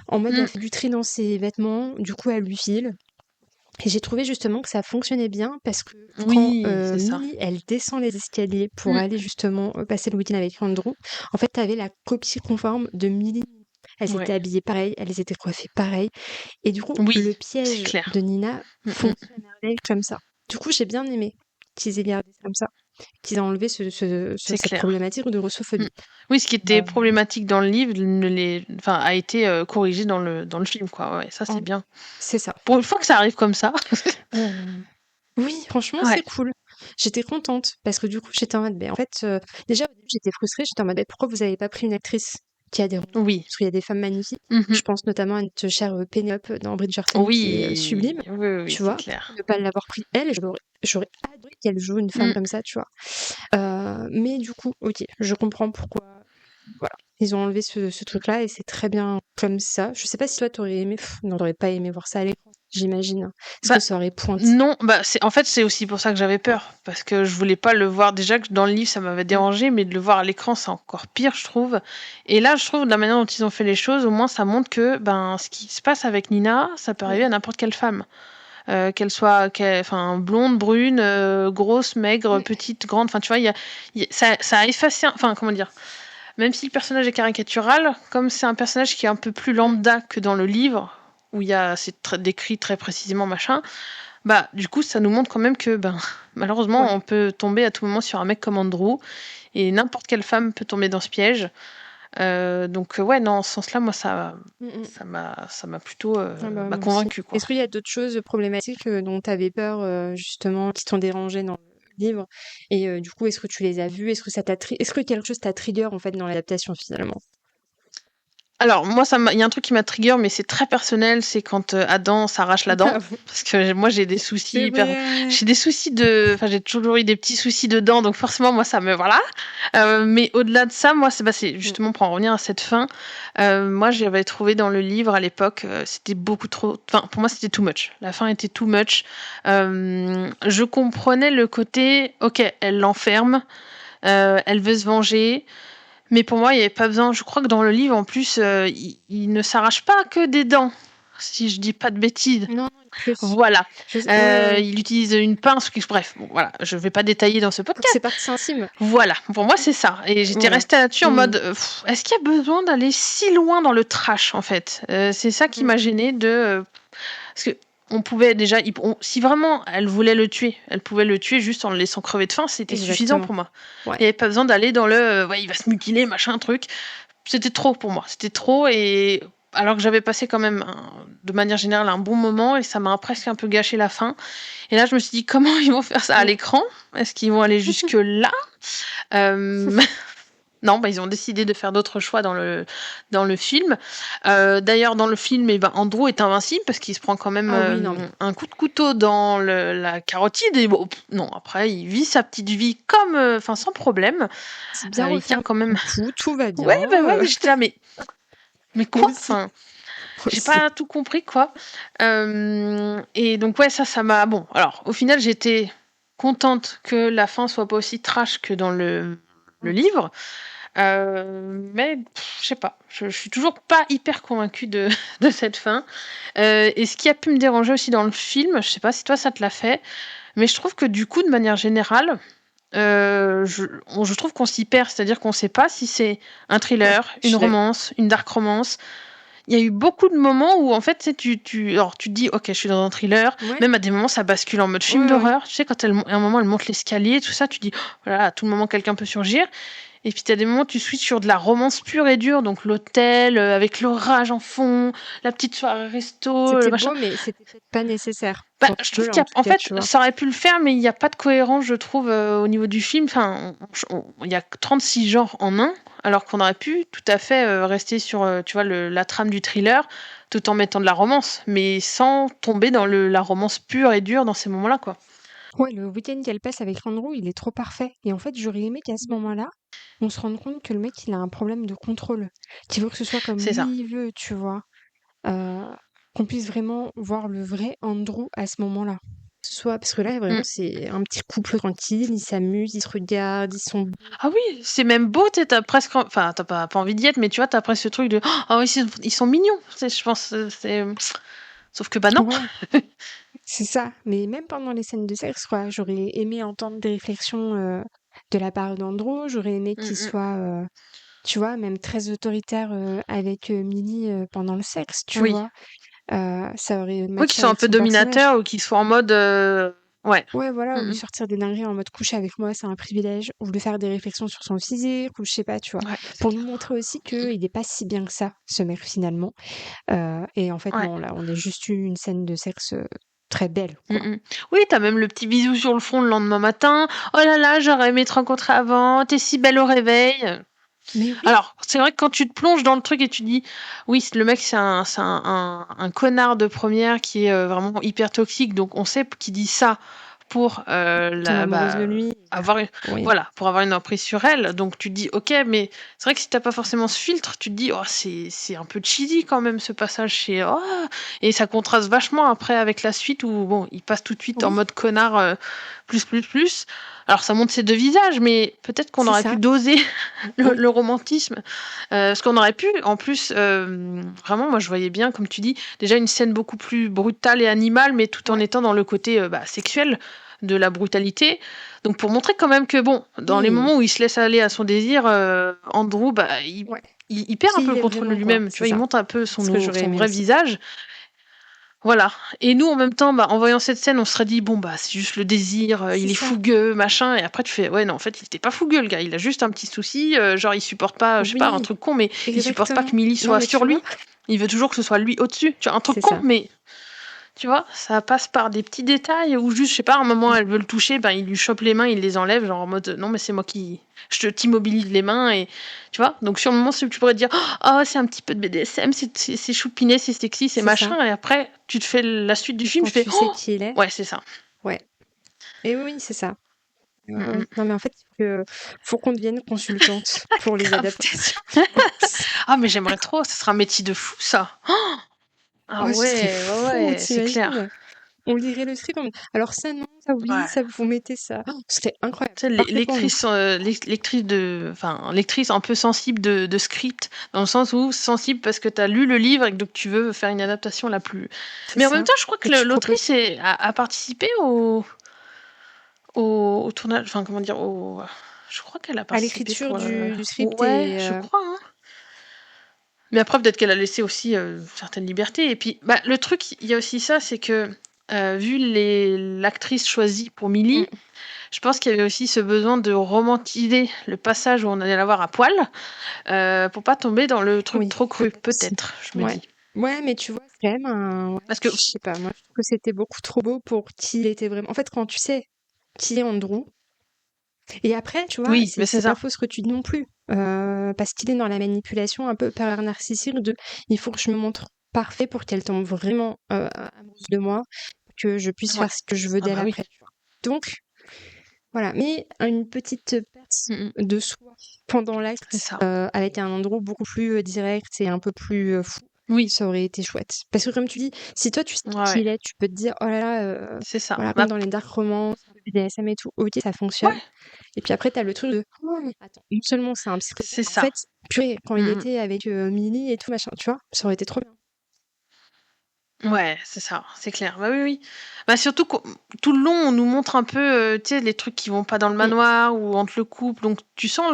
en mode, elle fait du tri dans ses vêtements, du coup, elle lui file. Et j'ai trouvé justement que ça fonctionnait bien parce que quand Millie, elle descend les escaliers pour aller justement passer le week-end avec Andrew, en fait, t'avais la copie conforme de Millie. Elles étaient habillées pareil, elles étaient coiffées pareil. Et du coup, le piège de Nina fonctionne à merveille comme ça. Du coup, j'ai bien aimé qu'ils aient gardé comme ça, qu'ils aient enlevé cette problématique de russophobie. Oui, ce qui était problématique dans le livre a été corrigé dans le film, quoi. Ouais, ça, c'est bien. C'est ça. Pour une fois que ça arrive comme ça. Oui, franchement, c'est cool. J'étais contente parce que du coup, j'étais en mode, en fait, déjà au début, j'étais frustrée. J'étais en mode, pourquoi vous n'avez pas pris une actrice qui a des rôles? Parce qu'il y a des femmes magnifiques. Je pense notamment à notre chère Pénélope dans Bridgerton, qui est sublime. Tu vois, clair. Ne pas l'avoir pris elle, j'aurais adoré qu'elle joue une femme comme ça, tu vois. Mais du coup, ok, je comprends pourquoi. Voilà, ils ont enlevé ce truc-là et c'est très bien comme ça. Je sais pas si toi t'aurais aimé, non, t'aurais pas aimé voir ça à l'écran, j'imagine. Est-ce que ça aurait pointé? Non, en fait c'est aussi pour ça que j'avais peur, parce que je voulais pas le voir. Déjà que dans le livre ça m'avait dérangé, mais de le voir à l'écran c'est encore pire, je trouve. Et là, je trouve de la manière dont ils ont fait les choses, au moins ça montre que ce qui se passe avec Nina, ça peut arriver à n'importe quelle femme. qu'elle soit blonde, brune, grosse, maigre, petite, grande. Enfin, tu vois, ça a effacé. Enfin, comment dire. Même si le personnage est caricatural, comme c'est un personnage qui est un peu plus lambda que dans le livre, où c'est décrit très précisément, machin, bah, du coup, ça nous montre quand même que, malheureusement, on peut tomber à tout moment sur un mec comme Andrew, et n'importe quelle femme peut tomber dans ce piège. Donc, non, en ce sens-là, moi, ça m'a plutôt convaincu. Est-ce qu'il y a d'autres choses problématiques dont tu avais peur, justement, qui t'ont dérangé dans le livre? Et du coup, est-ce que tu les as vus? Est-ce que quelque chose t'a trigger, en fait, dans l'adaptation, finalement? Alors, moi, il y a un truc qui m'a trigger, mais c'est très personnel, c'est quand Adam s'arrache la dent. Parce que moi, j'ai des soucis. J'ai toujours eu des petits soucis de dents, donc forcément, moi, ça me. Voilà. Mais au-delà de ça, moi, c'est justement pour en revenir à cette fin. Moi, j'avais trouvé dans le livre à l'époque, c'était beaucoup trop. Enfin, pour moi, c'était too much. La fin était too much. Je comprenais le côté, ok, elle l'enferme, elle veut se venger. Mais pour moi, il n'y avait pas besoin. Je crois que dans le livre, en plus, il ne s'arrache pas que des dents, si je dis pas de bêtises. Non, voilà. Il utilise une pince. Bref, bon, voilà. Je ne vais pas détailler dans ce podcast. C'est partie sensible. Voilà. Pour moi, c'est ça. Et j'étais restée là-dessus en mode, est-ce qu'il y a besoin d'aller si loin dans le trash, en fait? C'est ça qui m'a gênée parce que on pouvait déjà, si vraiment elle voulait le tuer, elle pouvait le tuer juste en le laissant crever de faim, c'était suffisant pour moi. Il n'y avait pas besoin d'aller dans il va se mutiler, machin, truc. C'était trop pour moi, c'était trop, et alors que j'avais passé quand même, de manière générale, un bon moment, et ça m'a presque un peu gâché la fin. Et là, je me suis dit, comment ils vont faire ça à l'écran? Est-ce qu'ils vont aller jusque là? Non, ils ont décidé de faire d'autres choix dans le film. D'ailleurs, dans le film, Andrew est invincible parce qu'il se prend quand même un coup de couteau dans la carotide. Et non, après, il vit sa petite vie comme, sans problème. C'est bien, il tient quand même. Tout va bien. Ouais, mais j'étais là, mais quoi? Enfin, j'ai pas tout compris, quoi. Et donc, ça m'a. Bon, alors, au final, j'étais contente que la fin soit pas aussi trash que dans le livre. Mais je sais pas, je suis toujours pas hyper convaincue de cette fin. Et ce qui a pu me déranger aussi dans le film, je sais pas si toi ça te l'a fait, mais je trouve que du coup, de manière générale, je trouve qu'on s'y perd, c'est-à-dire qu'on sait pas si c'est un thriller, une romance, une dark romance. Il y a eu beaucoup de moments où en fait tu te dis ok, je suis dans un thriller, même à des moments ça bascule en mode film d'horreur. Tu sais, quand à un moment elle monte l'escalier, tout ça, tu dis voilà, à tout moment quelqu'un peut surgir. Et puis, tu as des moments où tu switches sur de la romance pure et dure, donc l'hôtel, avec l'orage en fond, la petite soirée resto, c'était beau, mais c'était peut-être pas nécessaire. Je trouve qu'en fait, ça aurait pu le faire, mais il n'y a pas de cohérence, je trouve, au niveau du film. Enfin, il y a 36 genres en un, alors qu'on aurait pu tout à fait rester sur, tu vois, la trame du thriller, tout en mettant de la romance, mais sans tomber dans la romance pure et dure dans ces moments-là, quoi. Ouais, le week-end qu'elle passe avec Andrew, il est trop parfait. Et en fait, j'aurais aimé qu'à ce moment-là, on se rende compte que le mec, il a un problème de contrôle. Qu'il veut que ce soit comme lui il veut, tu vois. Qu'on puisse vraiment voir le vrai Andrew à ce moment-là. Parce que là, vraiment, c'est un petit couple tranquille, ils s'amusent, ils se regardent, ils sont... Ah oui, c'est même beau, t'as presque... Enfin, t'as pas envie d'y être, mais tu vois, t'as presque ce truc de... Ah oui, ils sont mignons, je pense. Sauf que non. Ouais. C'est ça, mais même pendant les scènes de sexe, quoi, j'aurais aimé entendre des réflexions de la part d'Andrew, j'aurais aimé qu'il soit, tu vois, même très autoritaire avec Millie pendant le sexe, tu vois. Ça aurait matché qu'ils soient un peu dominateurs ou qu'ils soient en mode... Ouais. Ouais, voilà, ou lui sortir des dingueries en mode coucher avec moi, c'est un privilège, ou lui faire des réflexions sur son physique, ou je sais pas, tu vois. Pour lui montrer aussi qu'il n'est pas si bien que ça, ce mec, finalement. Et en fait, non, là, on a juste eu une scène de sexe... très belle. Quoi. Oui, t'as même le petit bisou sur le front le lendemain matin. Oh là là, j'aurais aimé te rencontrer avant. T'es si belle au réveil. Mais oui. Alors, c'est vrai que quand tu te plonges dans le truc et tu dis, oui, le mec, c'est un connard de première qui est vraiment hyper toxique. Donc, on sait qu'il dit ça pour de lui. pour avoir une emprise sur elle. Donc tu te dis ok, mais c'est vrai que si t'as pas forcément ce filtre, tu te dis c'est un peu cheesy quand même ce passage, et ça contraste vachement après avec la suite où bon, il passe tout de suite en mode connard plus. Alors ça montre ses deux visages, mais peut-être qu'on aurait pu doser le romantisme, parce qu'on aurait pu en plus vraiment, moi je voyais bien, comme tu dis, déjà une scène beaucoup plus brutale et animale, mais tout en étant dans le côté sexuel de la brutalité. Donc pour montrer quand même que bon, dans les moments où il se laisse aller à son désir, Andrew, il perd un peu le contrôle de lui-même. Tu vois, il monte un peu son vrai visage. Voilà. Et nous, en même temps, en voyant cette scène, on se serait dit, bon, c'est juste le désir, il est fougueux, machin. Et après, tu fais, ouais, non, en fait, il était pas fougueux, le gars. Il a juste un petit souci. Genre, il supporte pas, je sais pas, un truc con, mais il supporte pas que Millie soit sur lui. Il veut toujours que ce soit lui au-dessus. Tu vois, un truc con, mais tu vois, ça passe par des petits détails où juste, je sais pas, à un moment, elle veut le toucher, il lui chope les mains, il les enlève, genre en mode, non, mais c'est moi je t'immobilise les mains, et tu vois. Donc sur le moment, tu pourrais te dire, c'est un petit peu de BDSM, c'est choupiné, c'est sexy, c'est machin, et après, tu te fais la suite du film, tu sais qui il est. Ouais, c'est ça. Ouais. Et oui, c'est ça. Non, mais en fait, faut qu'on devienne consultante pour les adaptations. Mais j'aimerais trop, ce sera un métier de fou, ça. C'est clair. On lirait le script. Alors ça, non, ça oui, ça vous mettez ça. C'était incroyable. Lectrice un peu sensible de script, dans le sens où sensible parce que tu as lu le livre et que donc tu veux faire une adaptation la plus... Mais en même temps, je crois que l'autrice a participé au tournage, enfin comment dire, je crois qu'elle a participé à l'écriture du script. Ouais, je crois. Mais après, peut-être qu'elle a laissé aussi certaines libertés. Et puis, le truc, il y a aussi ça, c'est que vu l'actrice choisie pour Millie, je pense qu'il y avait aussi ce besoin de romantiser le passage où on allait la voir à poil, pour pas tomber dans le truc trop cru, peut-être, je me dis. Ouais, mais tu vois, c'est quand même parce que, je sais pas, moi, je trouve que c'était beaucoup trop beau pour qui il était vraiment. En fait, quand tu sais qui est Andrew, et après, tu vois, c'est pas faux ce que tu dis non plus, parce qu'il est dans la manipulation un peu pervers narcissique de « il faut que je me montre parfait pour qu'elle tombe vraiment amoureuse de moi, que je puisse faire ce que je veux d'elle après. » Donc, voilà. Mais une petite perte de soi pendant l'acte, avec un Andrew beaucoup plus direct et un peu plus fou, ça aurait été chouette. Parce que comme tu dis, si toi tu sais qui il est, tu peux te dire « oh là là, c'est ça. Voilà, comme dans les dark romans, BDSM et tout, ok, ça fonctionne. » Et puis après, t'as le truc de attends, non seulement c'est un psychopathe, c'est ça. En fait, purée, quand il était avec Millie et tout machin, tu vois, ça aurait été trop bien. Ouais, c'est ça, c'est clair. Oui. Surtout tout le long, on nous montre un peu, tu sais, les trucs qui vont pas dans le manoir ou entre le couple. Donc tu sens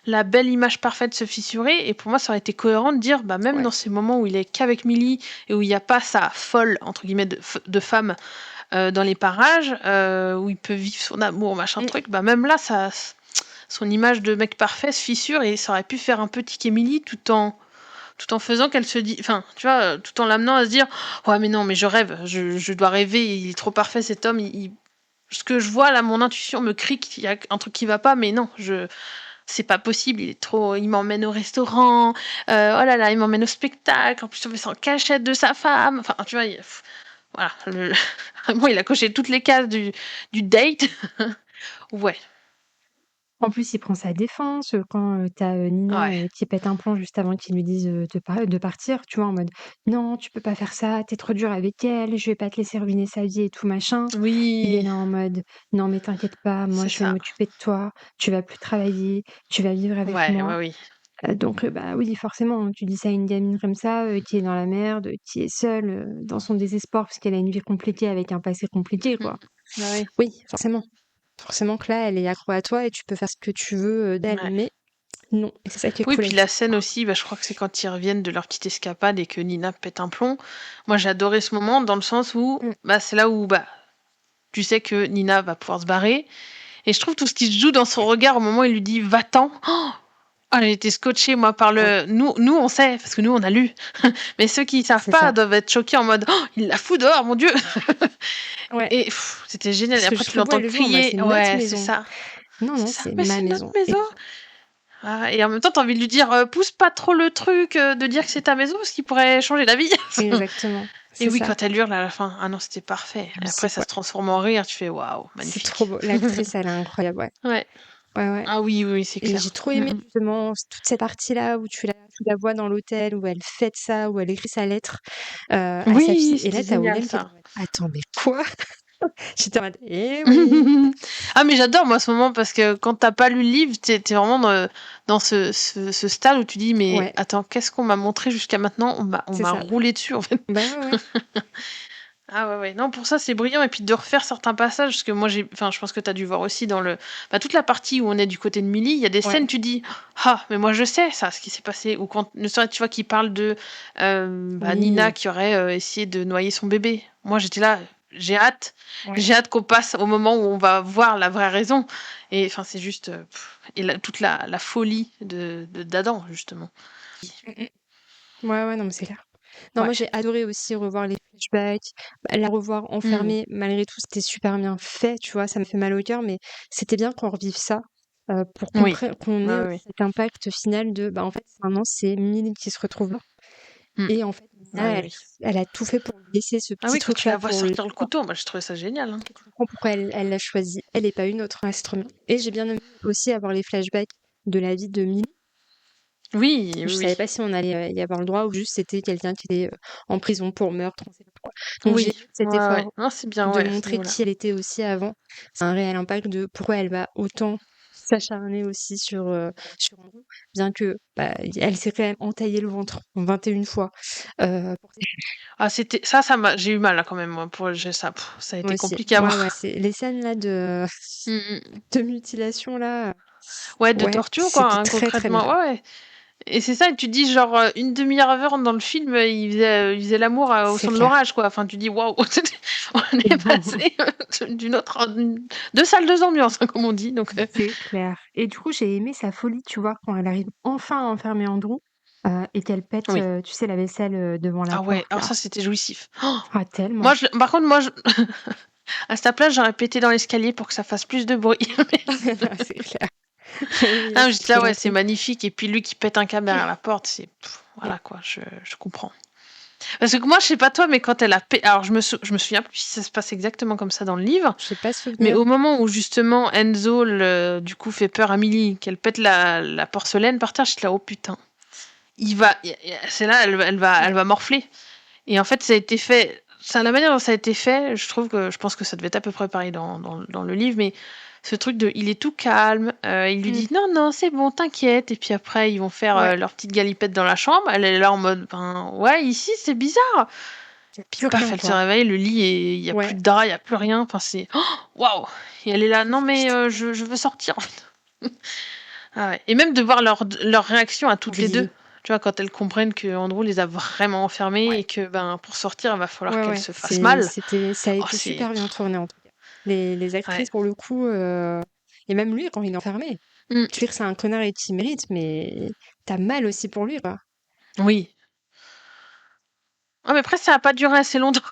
la belle image parfaite se fissurer. Et pour moi, ça aurait été cohérent de dire, même dans ces moments où il est qu'avec Millie et où il n'y a pas sa folle entre guillemets de femme dans les parages, où il peut vivre son amour, machin truc. Même là, son image de mec parfait se fissure et ça aurait pu faire un peu tiquer Millie tout en faisant qu'elle se dit, enfin, tu vois, tout en l'amenant à se dire, ouais, mais non, mais je rêve, je dois rêver, il est trop parfait cet homme, ce que je vois là, mon intuition me crie qu'il y a un truc qui va pas, mais non, c'est pas possible, il m'emmène au restaurant, oh là là, il m'emmène au spectacle, en plus on fait ça en cachette de sa femme, enfin, tu vois, voilà, vraiment, il a coché toutes les cases du date, ouais. En plus, il prend sa défense quand t'as Nina qui pète un plomb juste avant qu'il lui dise de partir, tu vois, en mode non, tu peux pas faire ça, t'es trop dur avec elle, je vais pas te laisser ruiner sa vie et tout machin. Il est là en mode non, mais t'inquiète pas, moi je vais m'occuper de toi, tu vas plus travailler, tu vas vivre avec moi. Donc, oui, forcément, tu dis ça à une gamine comme ça, qui est dans la merde, qui est seule, dans son désespoir, parce qu'elle a une vie compliquée avec un passé compliqué, quoi. Oui, forcément. Forcément que là, elle est accro à toi et tu peux faire ce que tu veux d'elle, mais non. Et c'est ça qui est cool. Oui, puis la scène aussi, je crois que c'est quand ils reviennent de leur petite escapade et que Nina pète un plomb. Moi, j'ai adoré ce moment dans le sens où c'est là où tu sais que Nina va pouvoir se barrer. Et je trouve tout ce qui se joue dans son regard au moment où il lui dit « va-t'en ». J'ai été scotchée, moi, par le... Nous, on sait, parce que nous, on a lu. Mais ceux qui ne savent pas doivent être choqués en mode « il la fout dehors, mon Dieu !» Et c'était génial. Et après, tu l'entends crier. C'est ça. Non, c'est ma maison. Et en même temps, tu as envie de lui dire pousse pas trop le truc de dire que c'est ta maison, parce qu'il pourrait changer d'avis. Exactement. Et oui, quand elle hurle à la fin, ah non, c'était parfait. Et après, ça se transforme en rire, tu fais waouh, magnifique. C'est trop beau. L'actrice, elle est incroyable, ouais. Ouais. Ah oui, c'est clair. Et j'ai trop aimé justement toute cette partie-là où tu la vois dans l'hôtel, où elle fête ça, où elle écrit sa lettre à sa fille. Et là, t'as Owen qui est en mode, attends, mais quoi? J'étais en mode, oui. Ah, mais j'adore, moi, ce moment, parce que quand t'as pas lu le livre, t'es vraiment dans ce stade où tu dis, mais attends, qu'est-ce qu'on m'a montré jusqu'à maintenant? On m'a roulé dessus, en fait. Bah ouais. Ah ouais. Non, pour ça, c'est brillant. Et puis de refaire certains passages, parce que moi, je pense que tu as dû voir aussi dans toute la partie où on est du côté de Millie, il y a des scènes, tu dis, ah, mais moi, je sais ça, ce qui s'est passé. Ou quand, tu vois, qui parle de Nina qui aurait essayé de noyer son bébé. Moi, j'étais là, j'ai hâte. J'ai hâte qu'on passe au moment où on va voir la vraie raison. Et enfin, c'est juste toute la folie d'Adam, justement. Ouais, non, mais c'est clair. Non, moi j'ai adoré aussi revoir les flashbacks, la revoir enfermée, malgré tout, c'était super bien fait, tu vois, ça me fait mal au cœur, mais c'était bien qu'on revive ça pour qu'on ait cet impact final de, en fait, maintenant c'est Millie qui se retrouve là. Et en fait, elle a tout fait pour laisser ce petit truc là. Tu la vois sortir le couteau, moi je trouvais ça génial. Je comprends pourquoi elle l'a choisi, elle et pas une autre, c'est trop bien. Et j'ai bien aimé aussi avoir les flashbacks de la vie de Millie. Oui, je savais pas si on allait y avoir le droit ou juste c'était quelqu'un qui était en prison pour meurtre, on sait pas pourquoi. Donc j'ai eu cet effort c'est bien, de montrer qui elle était aussi avant. C'est un réel impact de pourquoi elle va autant s'acharner aussi sur Andrew, bien que elle s'est quand même entaillé le ventre 21 fois. C'était ça j'ai eu mal là, quand même, moi, pour ça. Ça a été compliqué à voir. Les scènes là de mutilation là. De torture, quoi, concrètement. Ouais. Et c'est ça, et tu dis, genre, une demi-heure avant dans le film, il faisait l'amour au son de l'orage, quoi. Enfin, tu dis, waouh, on est passé deux salles, deux ambiances, comme on dit. Donc, c'est clair. Et du coup, j'ai aimé sa folie, tu vois, quand elle arrive enfin à enfermer Andrew et qu'elle pète, tu sais, la vaisselle devant la porte. Ah ouais, alors ça, c'était jouissif. Tellement. Moi, par contre, à sa place, j'aurais pété dans l'escalier pour que ça fasse plus de bruit. C'est clair. J'étais là, c'est magnifique. Et puis lui qui pète un câble derrière la porte, c'est voilà, quoi, je comprends. Parce que moi, je sais pas toi, mais quand elle a alors je me souviens plus si ça se passe exactement comme ça dans le livre. Je sais pas souvenir. Mais au moment où justement Enzo du coup fait peur à Millie, qu'elle pète la porcelaine par terre, je suis là, oh putain, c'est là, elle va morfler. Et en fait, ça a été fait. C'est la manière dont ça a été fait. Je pense que ça devait être à peu près pareil dans le livre, mais ce truc de il est tout calme, il lui dit non c'est bon, t'inquiète, et puis après ils vont faire leur petite galipette dans la chambre, elle est là en mode ici c'est bizarre, puis paf, elle se réveille, le lit il y a plus de drap, il y a plus rien, enfin c'est waouh, et elle est là non mais je veux sortir. Et même de voir leur réaction à toutes les deux, tu vois, quand elles comprennent que Andrew les a vraiment enfermées et que pour sortir il va falloir qu'elles se fassent mal. Ça a été super bien tourné en tout cas. Les actrices, pour le coup, et même lui, quand il est enfermé, tu veux dire que c'est un connard et qu'il mérite, mais t'as mal aussi pour lui, quoi. Oui. Mais après, ça n'a pas duré assez longtemps.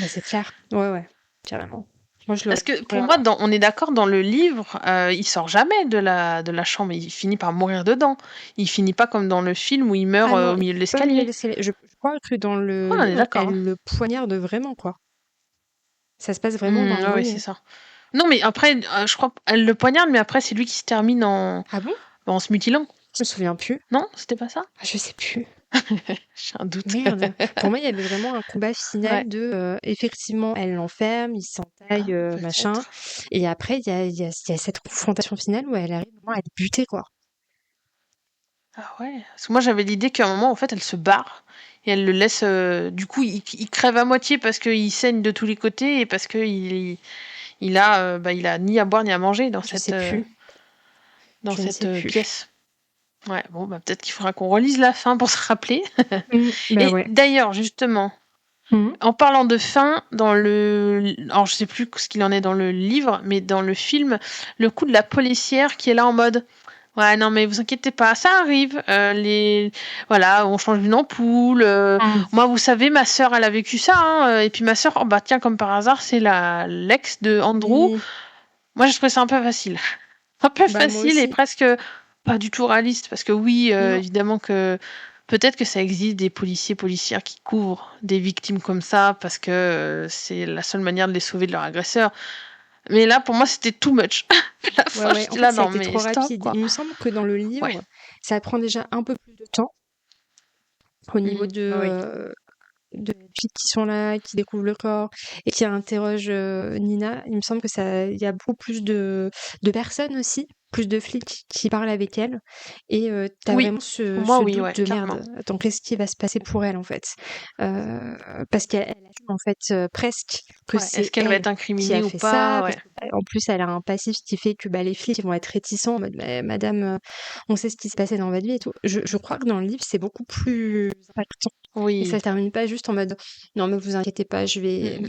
C'est clair. Ouais, carrément. Parce que pour moi, on est d'accord, dans le livre, il sort jamais de la chambre, il finit par mourir dedans. Il finit pas comme dans le film où il meurt au milieu de l'escalier. Je crois que dans le elle le poignarde vraiment, quoi. Ça se passe vraiment dans le oui, c'est ça. Non, mais après, je crois qu'elle le poignarde, mais après, c'est lui qui se termine en se mutilant. Je me souviens plus. Non, c'était pas ça? Je sais plus. J'ai un doute. Merde. Pour moi, il y avait vraiment un combat final de effectivement, elle l'enferme, il s'entaille, machin. Et après, il y a cette confrontation finale où elle arrive vraiment à être butée, quoi. Ah ouais. Parce que moi, j'avais l'idée qu'à un moment, en fait, elle se barre et elle le laisse. Du coup, il crève à moitié parce qu'il saigne de tous les côtés et parce que il a ni à boire ni à manger dans cette pièce. Ouais, bon, peut-être qu'il faudra qu'on relise la fin pour se rappeler. D'ailleurs, justement, en parlant de fin, alors je sais plus ce qu'il en est dans le livre, mais dans le film, le coup de la policière qui est là en mode ouais, non, mais vous inquiétez pas, ça arrive. Voilà, on change une ampoule. Moi, vous savez, ma sœur, elle a vécu ça. Et puis ma sœur, tiens, comme par hasard, c'est l'ex de Andrew. Moi, j'ai trouvé ça un peu facile. Un peu facile et presque pas du tout réaliste. Parce que oui, évidemment que peut-être que ça existe des policières qui couvrent des victimes comme ça parce que c'est la seule manière de les sauver de leur agresseur. Mais là, pour moi, c'était too much. La fin, j'étais là, non, mais trop rapide. Il me semble que dans le livre, ça prend déjà un peu plus de temps au niveau de filles qui sont là, qui découvrent le corps et qui interrogent Nina. Il me semble que il y a beaucoup plus de personnes aussi, plus de flics qui parlent avec elle. Et t'as vraiment ce doute de merde. Attends, qu'est-ce qui va se passer pour elle en fait parce qu'elle assume en fait presque que c'est est-ce qu'elle va être incriminée ou pas En plus, elle a un passif qui fait que les flics vont être réticents en mode madame, on sait ce qui s'est passé dans votre vie et tout. Je crois que dans le livre, c'est beaucoup plus impactant. Et ça se termine pas juste en mode non mais vous inquiétez pas, je vais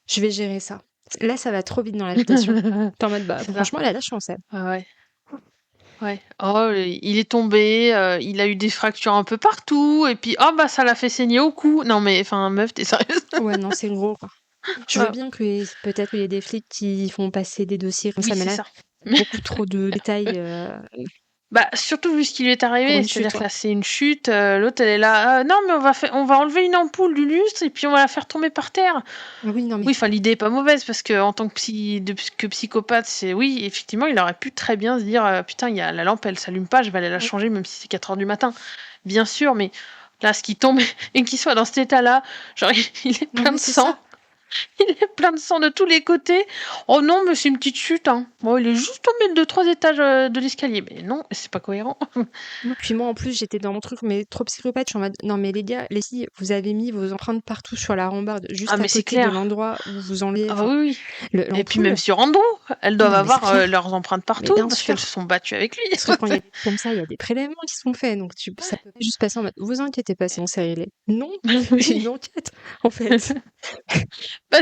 gérer ça. Là ça va trop vite dans l'adaptation. T'es en mode franchement elle a la chance elle. Ouais. Oh, il est tombé, il a eu des fractures un peu partout et puis ça l'a fait saigner au cou. Non mais enfin meuf, t'es sérieuse? Ouais non, c'est gros quoi. Je veux bien que peut-être il y ait des flics qui font passer des dossiers comme ça, mais là beaucoup trop de détails. Surtout vu ce qui lui est arrivé, c'est-à-dire que là c'est une chute, l'autre elle est là, non mais on va enlever une ampoule du lustre et puis on va la faire tomber par terre. Oui, non mais... Oui, enfin l'idée est pas mauvaise parce que en tant que psychopathe, oui, effectivement, il aurait pu très bien se dire putain, il y a la lampe, elle s'allume pas, je vais aller la changer même si c'est 4h du matin. Bien sûr, mais là ce qui tombe et qu'il soit dans cet état-là, genre il est plein de sang. Il est plein de sang de tous les côtés. Oh non, mais c'est une petite chute. Hein. Bon, il est juste tombé de 3 étages de l'escalier. Mais non, c'est pas cohérent. Puis moi, en plus, j'étais dans mon truc, mais trop psychopathe. Je suis en mode, non, mais les gars, les filles, vous avez mis vos empreintes partout sur la rambarde, juste à côté de l'endroit où vous enlevez. Ah oui. Et puis même sur Andrew, elles doivent avoir leurs empreintes partout parce qu'elles se sont battues avec lui. Parce que quand il y a des comme ça, il y a des prélèvements qui sont faits. Donc ça peut juste passer en mode, vous inquiétez pas, c'est en série. Non, c'est une enquête, en fait.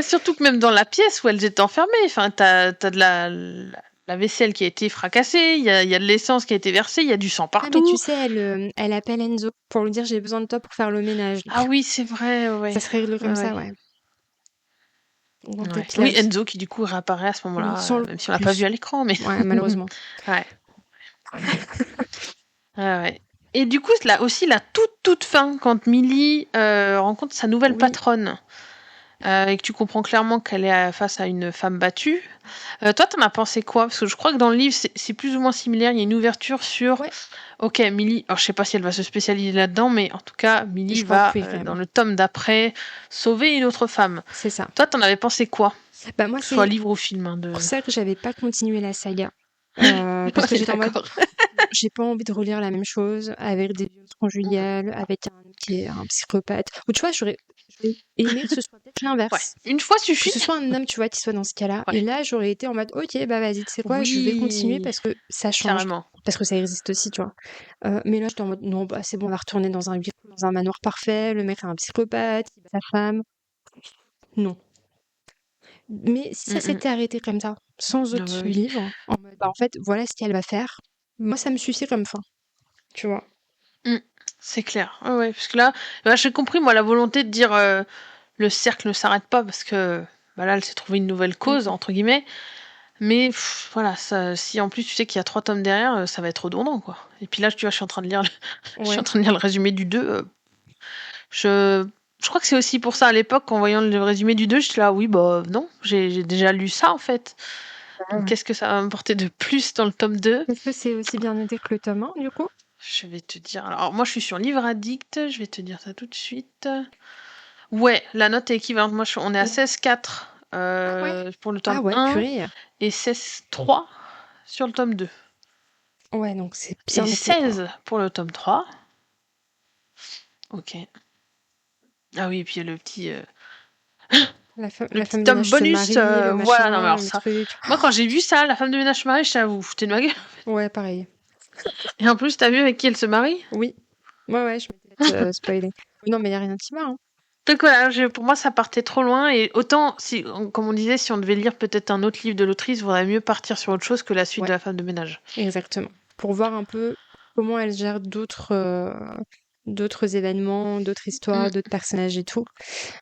Surtout que même dans la pièce où elles étaient enfermées, enfin, t'as de la vaisselle qui a été fracassée, il y a de l'essence qui a été versée, il y a du sang partout. Mais tu sais, elle appelle Enzo pour lui dire j'ai besoin de toi pour faire le ménage. Ah oui, c'est vrai, ouais. Ça se règle comme ça, ouais. Oui, Enzo qui du coup réapparaît à ce moment-là, même si on l'a pas vu à l'écran, mais... Ouais, malheureusement. Ouais. Et du coup, là aussi, la toute fin, quand Millie rencontre sa nouvelle patronne, et que tu comprends clairement qu'elle est face à une femme battue. Toi, t'en as pensé quoi? Parce que je crois que dans le livre, c'est plus ou moins similaire. Il y a une ouverture sur... Ok, Millie... Alors, je sais pas si elle va se spécialiser là-dedans, mais en tout cas, Millie va, dans le tome d'après, sauver une autre femme. C'est ça. Toi, t'en avais pensé quoi? Moi, soit livre ou film. C'est pour ça que j'avais pas continué la saga. Parce que j'étais en mode... J'ai pas envie de relire la même chose avec des violences conjugales, avec un psychopathe. Ou tu vois, j'aurais aimé que ce soit peut-être l'inverse. Une fois suffit. Que ce soit un homme, tu vois, qui soit dans ce cas-là. Et là, j'aurais été en mode, ok, vas-y, tu sais quoi, je vais continuer parce que ça change. Carrément. Parce que ça existe aussi, tu vois. Mais là, j'étais en mode, non, c'est bon, on va retourner dans un manoir parfait, le mec est un psychopathe, il bat sa femme. Non. Mais si ça s'était arrêté comme ça, sans autre livre, en fait, voilà ce qu'elle va faire. Moi, ça me suffit comme fin. Tu vois. C'est clair. Ouais, parce que là, j'ai compris, moi, la volonté de dire le cercle ne s'arrête pas parce que là, elle s'est trouvée une nouvelle cause, entre guillemets. Mais voilà, si en plus tu sais qu'il y a 3 tomes derrière, ça va être redondant, quoi. Et puis là, tu vois, je suis en train de lire le résumé du 2. Je crois que c'est aussi pour ça, à l'époque, en voyant le résumé du 2, j'étais là, oui, non, j'ai déjà lu ça, en fait. Donc, qu'est-ce que ça va m'apporter de plus dans le tome 2 ? Est-ce que c'est aussi bien noté que le tome 1, du coup ? Je vais te dire. Alors, moi, je suis sur Livre Addict. Je vais te dire ça tout de suite. Ouais, la note est équivalente. Moi, on est à 16,4 pour le tome 1 et 16,3 sur le tome 2. Ouais, donc c'est bien. Et 16 pour le tome 3. Ok. Ah oui, et puis le petit... La le petit tome bonus, voilà, non, mais alors ça. Moi, quand j'ai vu ça, la femme de ménage se marie, je t'avoue, vous foutez de ma gueule. Ouais, pareil. Et en plus, t'as vu avec qui elle se marie ? Oui. Ouais, je m'étais spoilé. Non, mais il n'y a rien qui va. Hein. Donc voilà, pour moi, ça partait trop loin. Et autant, comme on disait, si on devait lire peut-être un autre livre de l'autrice, il vaudrait mieux partir sur autre chose que la suite de la femme de ménage. Exactement. Pour voir un peu comment elle gère d'autres événements, d'autres histoires, d'autres personnages et tout.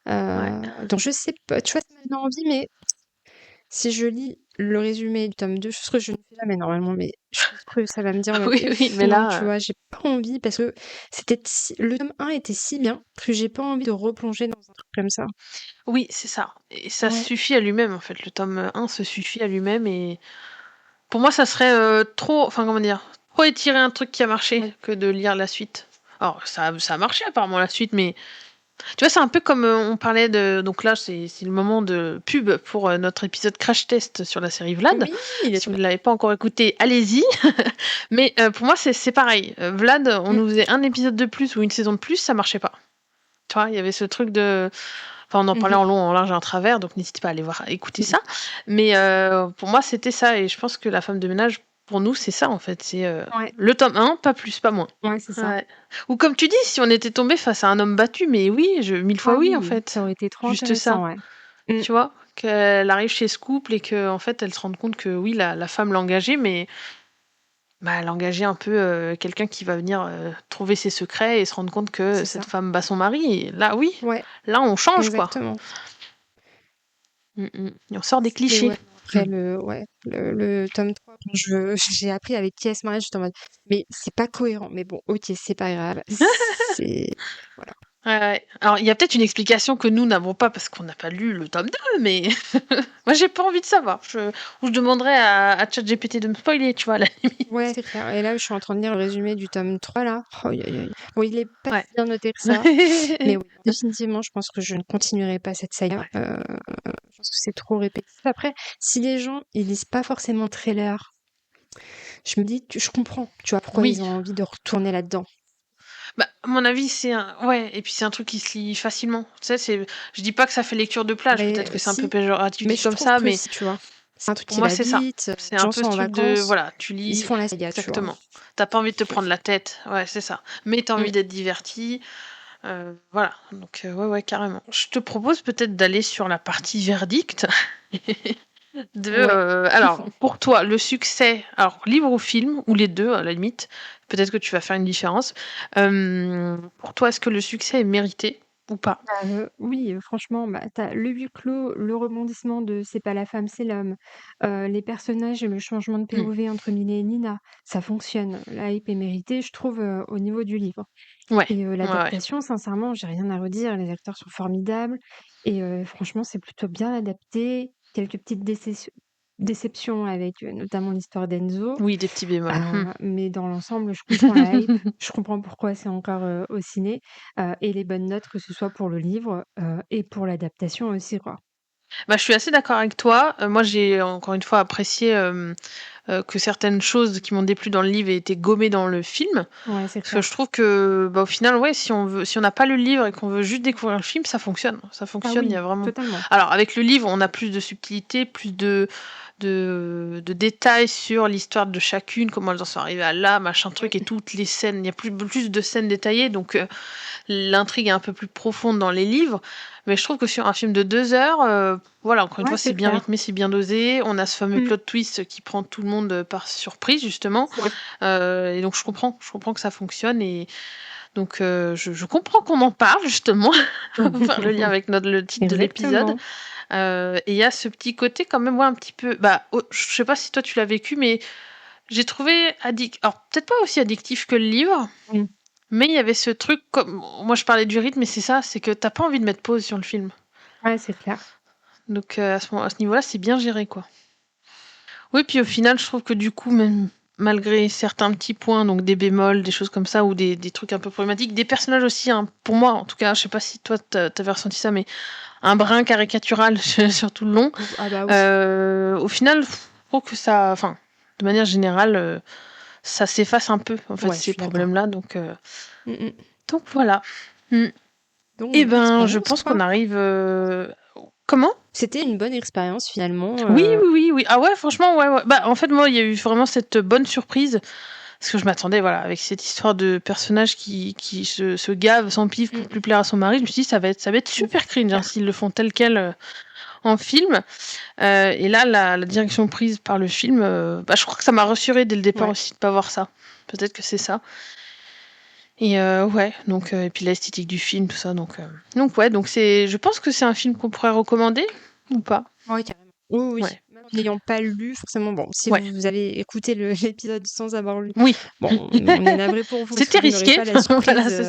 Donc je sais pas, tu vois, ça m'a donné envie, mais si je lis le résumé du tome 2, chose que je ne fais jamais normalement, mais je pense que ça va me dire oui, mais là, tu vois, j'ai pas envie parce que le tome 1 était si bien que j'ai pas envie de replonger dans un truc comme ça. Oui, c'est ça. Et ça suffit à lui-même, en fait. Le tome 1 se suffit à lui-même et pour moi, ça serait trop étirer un truc qui a marché que de lire la suite. Alors, ça a marché apparemment la suite, mais tu vois, c'est un peu comme on parlait de... Donc là, c'est le moment de pub pour notre épisode crash test sur la série Vlad. Oui, si vous ne l'avez pas encore écouté, allez-y. Mais pour moi, c'est pareil. Vlad, on nous faisait un épisode de plus ou une saison de plus, ça marchait pas. Tu vois, il y avait ce truc de... Enfin, on en parlait en long, en large et en travers, donc n'hésitez pas à aller écouter ça. Mais pour moi, c'était ça. Et je pense que La femme de ménage, pour nous, c'est ça, en fait. C'est le tome 1, pas plus, pas moins. Ouais, c'est ça. Ouais. Ou comme tu dis, si on était tombé face à un homme battu, mais oui, 1000 fois oui, en fait. Ça aurait été trop juste ça. Ouais. Tu vois, qu'elle arrive chez ce couple et qu'en fait, elle se rende compte que oui, la femme l'a engagée, mais elle a engagé un peu quelqu'un qui va venir trouver ses secrets et se rendre compte que cette femme bat son mari. Et là, oui, là, on change, exactement. Et on sort des clichés. Après, le tome 3, j'ai appris avec qui elle se mariait, j'étais en mode, mais c'est pas cohérent. Mais bon, ok, c'est pas grave. Voilà. Ouais. Alors, il y a peut-être une explication que nous n'avons pas parce qu'on n'a pas lu le tome 2, mais moi, j'ai pas envie de savoir. Je demanderais à ChatGPT de me spoiler, tu vois, à la limite. Ouais, c'est clair. Et là, je suis en train de lire le résumé du tome 3, là. Oh, bon, il est pas bien noté que ça. Mais oui, définitivement, je pense que je ne continuerai pas cette saga. Je pense que c'est trop répétitif. Après, si les gens, ils lisent pas forcément le trailer, je me dis, je comprends, tu vois, pourquoi ils ont envie de retourner là-dedans. Bah, à mon avis, c'est et puis c'est un truc qui se lit facilement. Tu sais, je dis pas que ça fait lecture de plage, peut-être que c'est un peu péjoratif comme ça, mais tu vois. C'est un truc pour moi, c'est ça. C'est un peu ce truc de tu lis. Ils se font la saga, exactement. T'as pas envie de te prendre la tête, c'est ça. Mais t'as envie d'être diverti. Voilà, donc ouais, carrément. Je te propose peut-être d'aller sur la partie verdict. Alors, pour toi, le succès, alors livre ou film, ou les deux à la limite, peut-être que tu vas faire une différence. Pour toi, est-ce que le succès est mérité ou pas? Oui, franchement, t'as le huis clos, le rebondissement de c'est pas la femme, c'est l'homme, les personnages et le changement de POV entre Millie et Nina, ça fonctionne. La hype est méritée, je trouve, au niveau du livre. Et l'adaptation, sincèrement, j'ai rien à redire. Les acteurs sont formidables et franchement, c'est plutôt bien adapté. Quelques petites déceptions avec notamment l'histoire d'Enzo. Oui, des petits bémols. Mais dans l'ensemble, je comprends la hype. Je comprends pourquoi c'est encore au ciné. Et les bonnes notes, que ce soit pour le livre et pour l'adaptation aussi, quoi. Je suis assez d'accord avec toi. Moi, j'ai encore une fois apprécié que certaines choses qui m'ont déplu dans le livre aient été gommées dans le film. Ouais, c'est parce que je trouve que, au final, si on n'a pas le livre et qu'on veut juste découvrir le film, ça fonctionne. Ça fonctionne. Il y a vraiment. Totalement. Alors, avec le livre, on a plus de subtilité, plus de détails sur l'histoire de chacune, comment elles en sont arrivées à là, machin truc, et toutes les scènes. Il y a plus de scènes détaillées, donc l'intrigue est un peu plus profonde dans les livres. Mais je trouve que sur un film de 2 heures, voilà, encore une fois, c'est bien rythmé, c'est bien dosé. On a ce fameux plot twist qui prend tout le monde par surprise, justement. Et donc, je comprends que ça fonctionne. Et donc, je comprends qu'on en parle, justement. On va faire le lien avec le titre de l'épisode. Et il y a ce petit côté, quand même, un petit peu. Je sais pas si toi, tu l'as vécu, mais j'ai trouvé alors, peut-être pas aussi addictif que le livre. Mais il y avait ce truc, comme moi je parlais du rythme, mais c'est ça, c'est que t'as pas envie de mettre pause sur le film. Ouais, c'est clair. Donc à ce niveau-là, c'est bien géré, quoi. Oui, puis au final, je trouve que du coup, même malgré certains petits points, donc des bémols, des choses comme ça, ou des trucs un peu problématiques, des personnages aussi, pour moi en tout cas, je sais pas si toi t'avais ressenti ça, mais un brin caricatural sur tout le long. Au final, je trouve que ça, de manière générale, ça s'efface un peu, en fait, ces problèmes-là. Donc voilà. Donc, je pense qu'on arrive... Comment ? C'était une bonne expérience, finalement. Oui. Ah ouais, franchement, ouais. En fait, moi, il y a eu vraiment cette bonne surprise. Parce que je m'attendais, avec cette histoire de personnage qui se gave sans pif pour plus plaire à son mari. Je me suis dit, ça va être super cringe, s'ils le font tel quel... en film. Et là, la direction prise par le film, je crois que ça m'a rassurée dès le départ aussi de pas voir ça. Peut-être que c'est ça. Et donc et puis l'esthétique du film, tout ça. Donc je pense que c'est un film qu'on pourrait recommander ou pas. Oui, carrément. Oui. Ouais. N'ayant pas lu, forcément, bon, si Ouais. vous avez écouté l'épisode sans avoir lu, Oui. bon, on est navré pour vous, parce que C'était vous n'aurez risqué. pas la surprise Voilà, c'est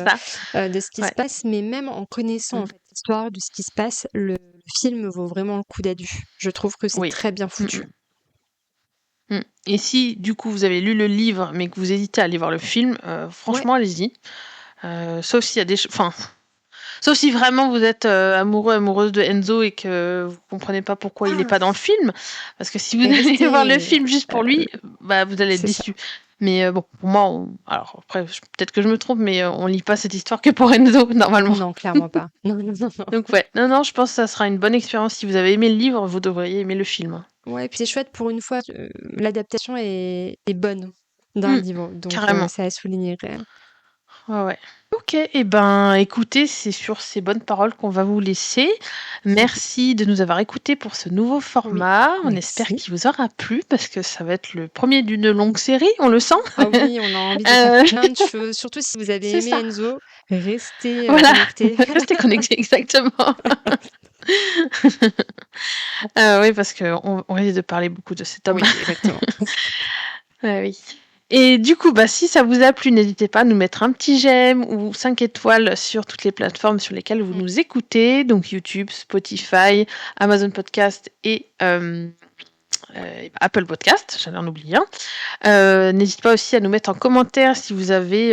ça. de ce qui se passe, mais même en connaissant en Mmh. fait l'histoire de ce qui se passe, le film vaut vraiment le coup d'être vu. Je trouve que c'est Oui. très bien foutu. Et si, du coup, vous avez lu le livre, mais que vous hésitez à aller voir le film, franchement, allez-y. Sauf s'il y a des... Enfin, sauf si vraiment vous êtes amoureuse de Enzo et que vous comprenez pas pourquoi il est pas dans le film. Parce que si vous allez voir le film juste pour lui, bah, vous allez être déçus. Mais bon, pour moi, alors après, peut-être que je me trompe, mais on lit pas cette histoire que pour Enzo, normalement. Non, clairement pas. Non. Donc ouais, non, je pense que ça sera une bonne expérience. Si vous avez aimé le livre, vous devriez aimer le film. Ouais, et puis c'est chouette pour une fois, l'adaptation est bonne d'un livre, donc carrément. ça a souligné quand même. Ouais. Ok, et ben écoutez, c'est sur ces bonnes paroles qu'on va vous laisser. Merci de nous avoir écoutés pour ce nouveau format. On espère qu'il vous aura plu parce que ça va être le premier d'une longue série, on le sent. Ah oui, on a envie de faire plein de choses. Surtout si vous avez aimé Enzo, restez connectés. Restez connectés, exactement. Oui, parce qu'on risque de parler beaucoup de cet homme. Oui, exactement. Oui. Et du coup, si ça vous a plu, n'hésitez pas à nous mettre un petit j'aime ou 5 étoiles sur toutes les plateformes sur lesquelles vous nous écoutez, donc YouTube, Spotify, Amazon Podcast et Apple Podcast, j'allais en oublier un. N'hésitez pas aussi à nous mettre en commentaire si vous avez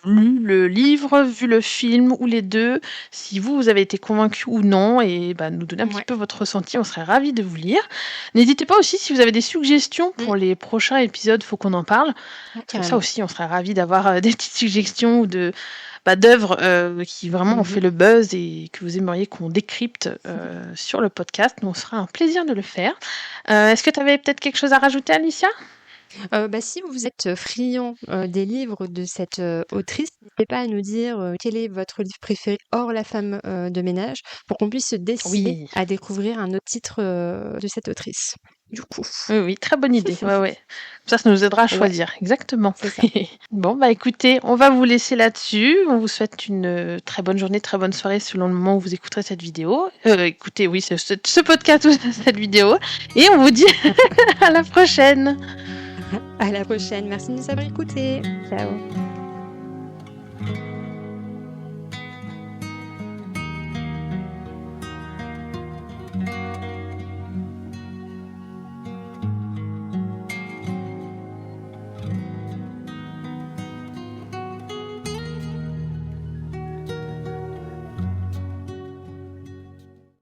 lu le livre, vu le film ou les deux, si vous avez été convaincu ou non, et nous donner un petit peu votre ressenti, on serait ravis de vous lire. N'hésitez pas aussi si vous avez des suggestions pour les prochains épisodes, faut qu'on en parle. Comme ça aussi, on serait ravis d'avoir des petites suggestions ou d'œuvres qui vraiment ont fait le buzz et que vous aimeriez qu'on décrypte sur le podcast. Nous, on sera un plaisir de le faire. Est-ce que tu avais peut-être quelque chose à rajouter, Alicia ? Si vous êtes friand des livres de cette autrice, n'hésitez pas à nous dire quel est votre livre préféré hors La femme de ménage pour qu'on puisse se décider à découvrir un autre titre de cette autrice. Du coup. Oui, très bonne idée. Ouais. Ça nous aidera à choisir. Exactement. C'est ça. Bon, écoutez, on va vous laisser là-dessus. On vous souhaite une très bonne journée, très bonne soirée selon le moment où vous écouterez cette vidéo. Écoutez, oui, ce podcast ou cette vidéo. Et on vous dit à la prochaine. À la prochaine. Merci de nous avoir écoutés. Ciao.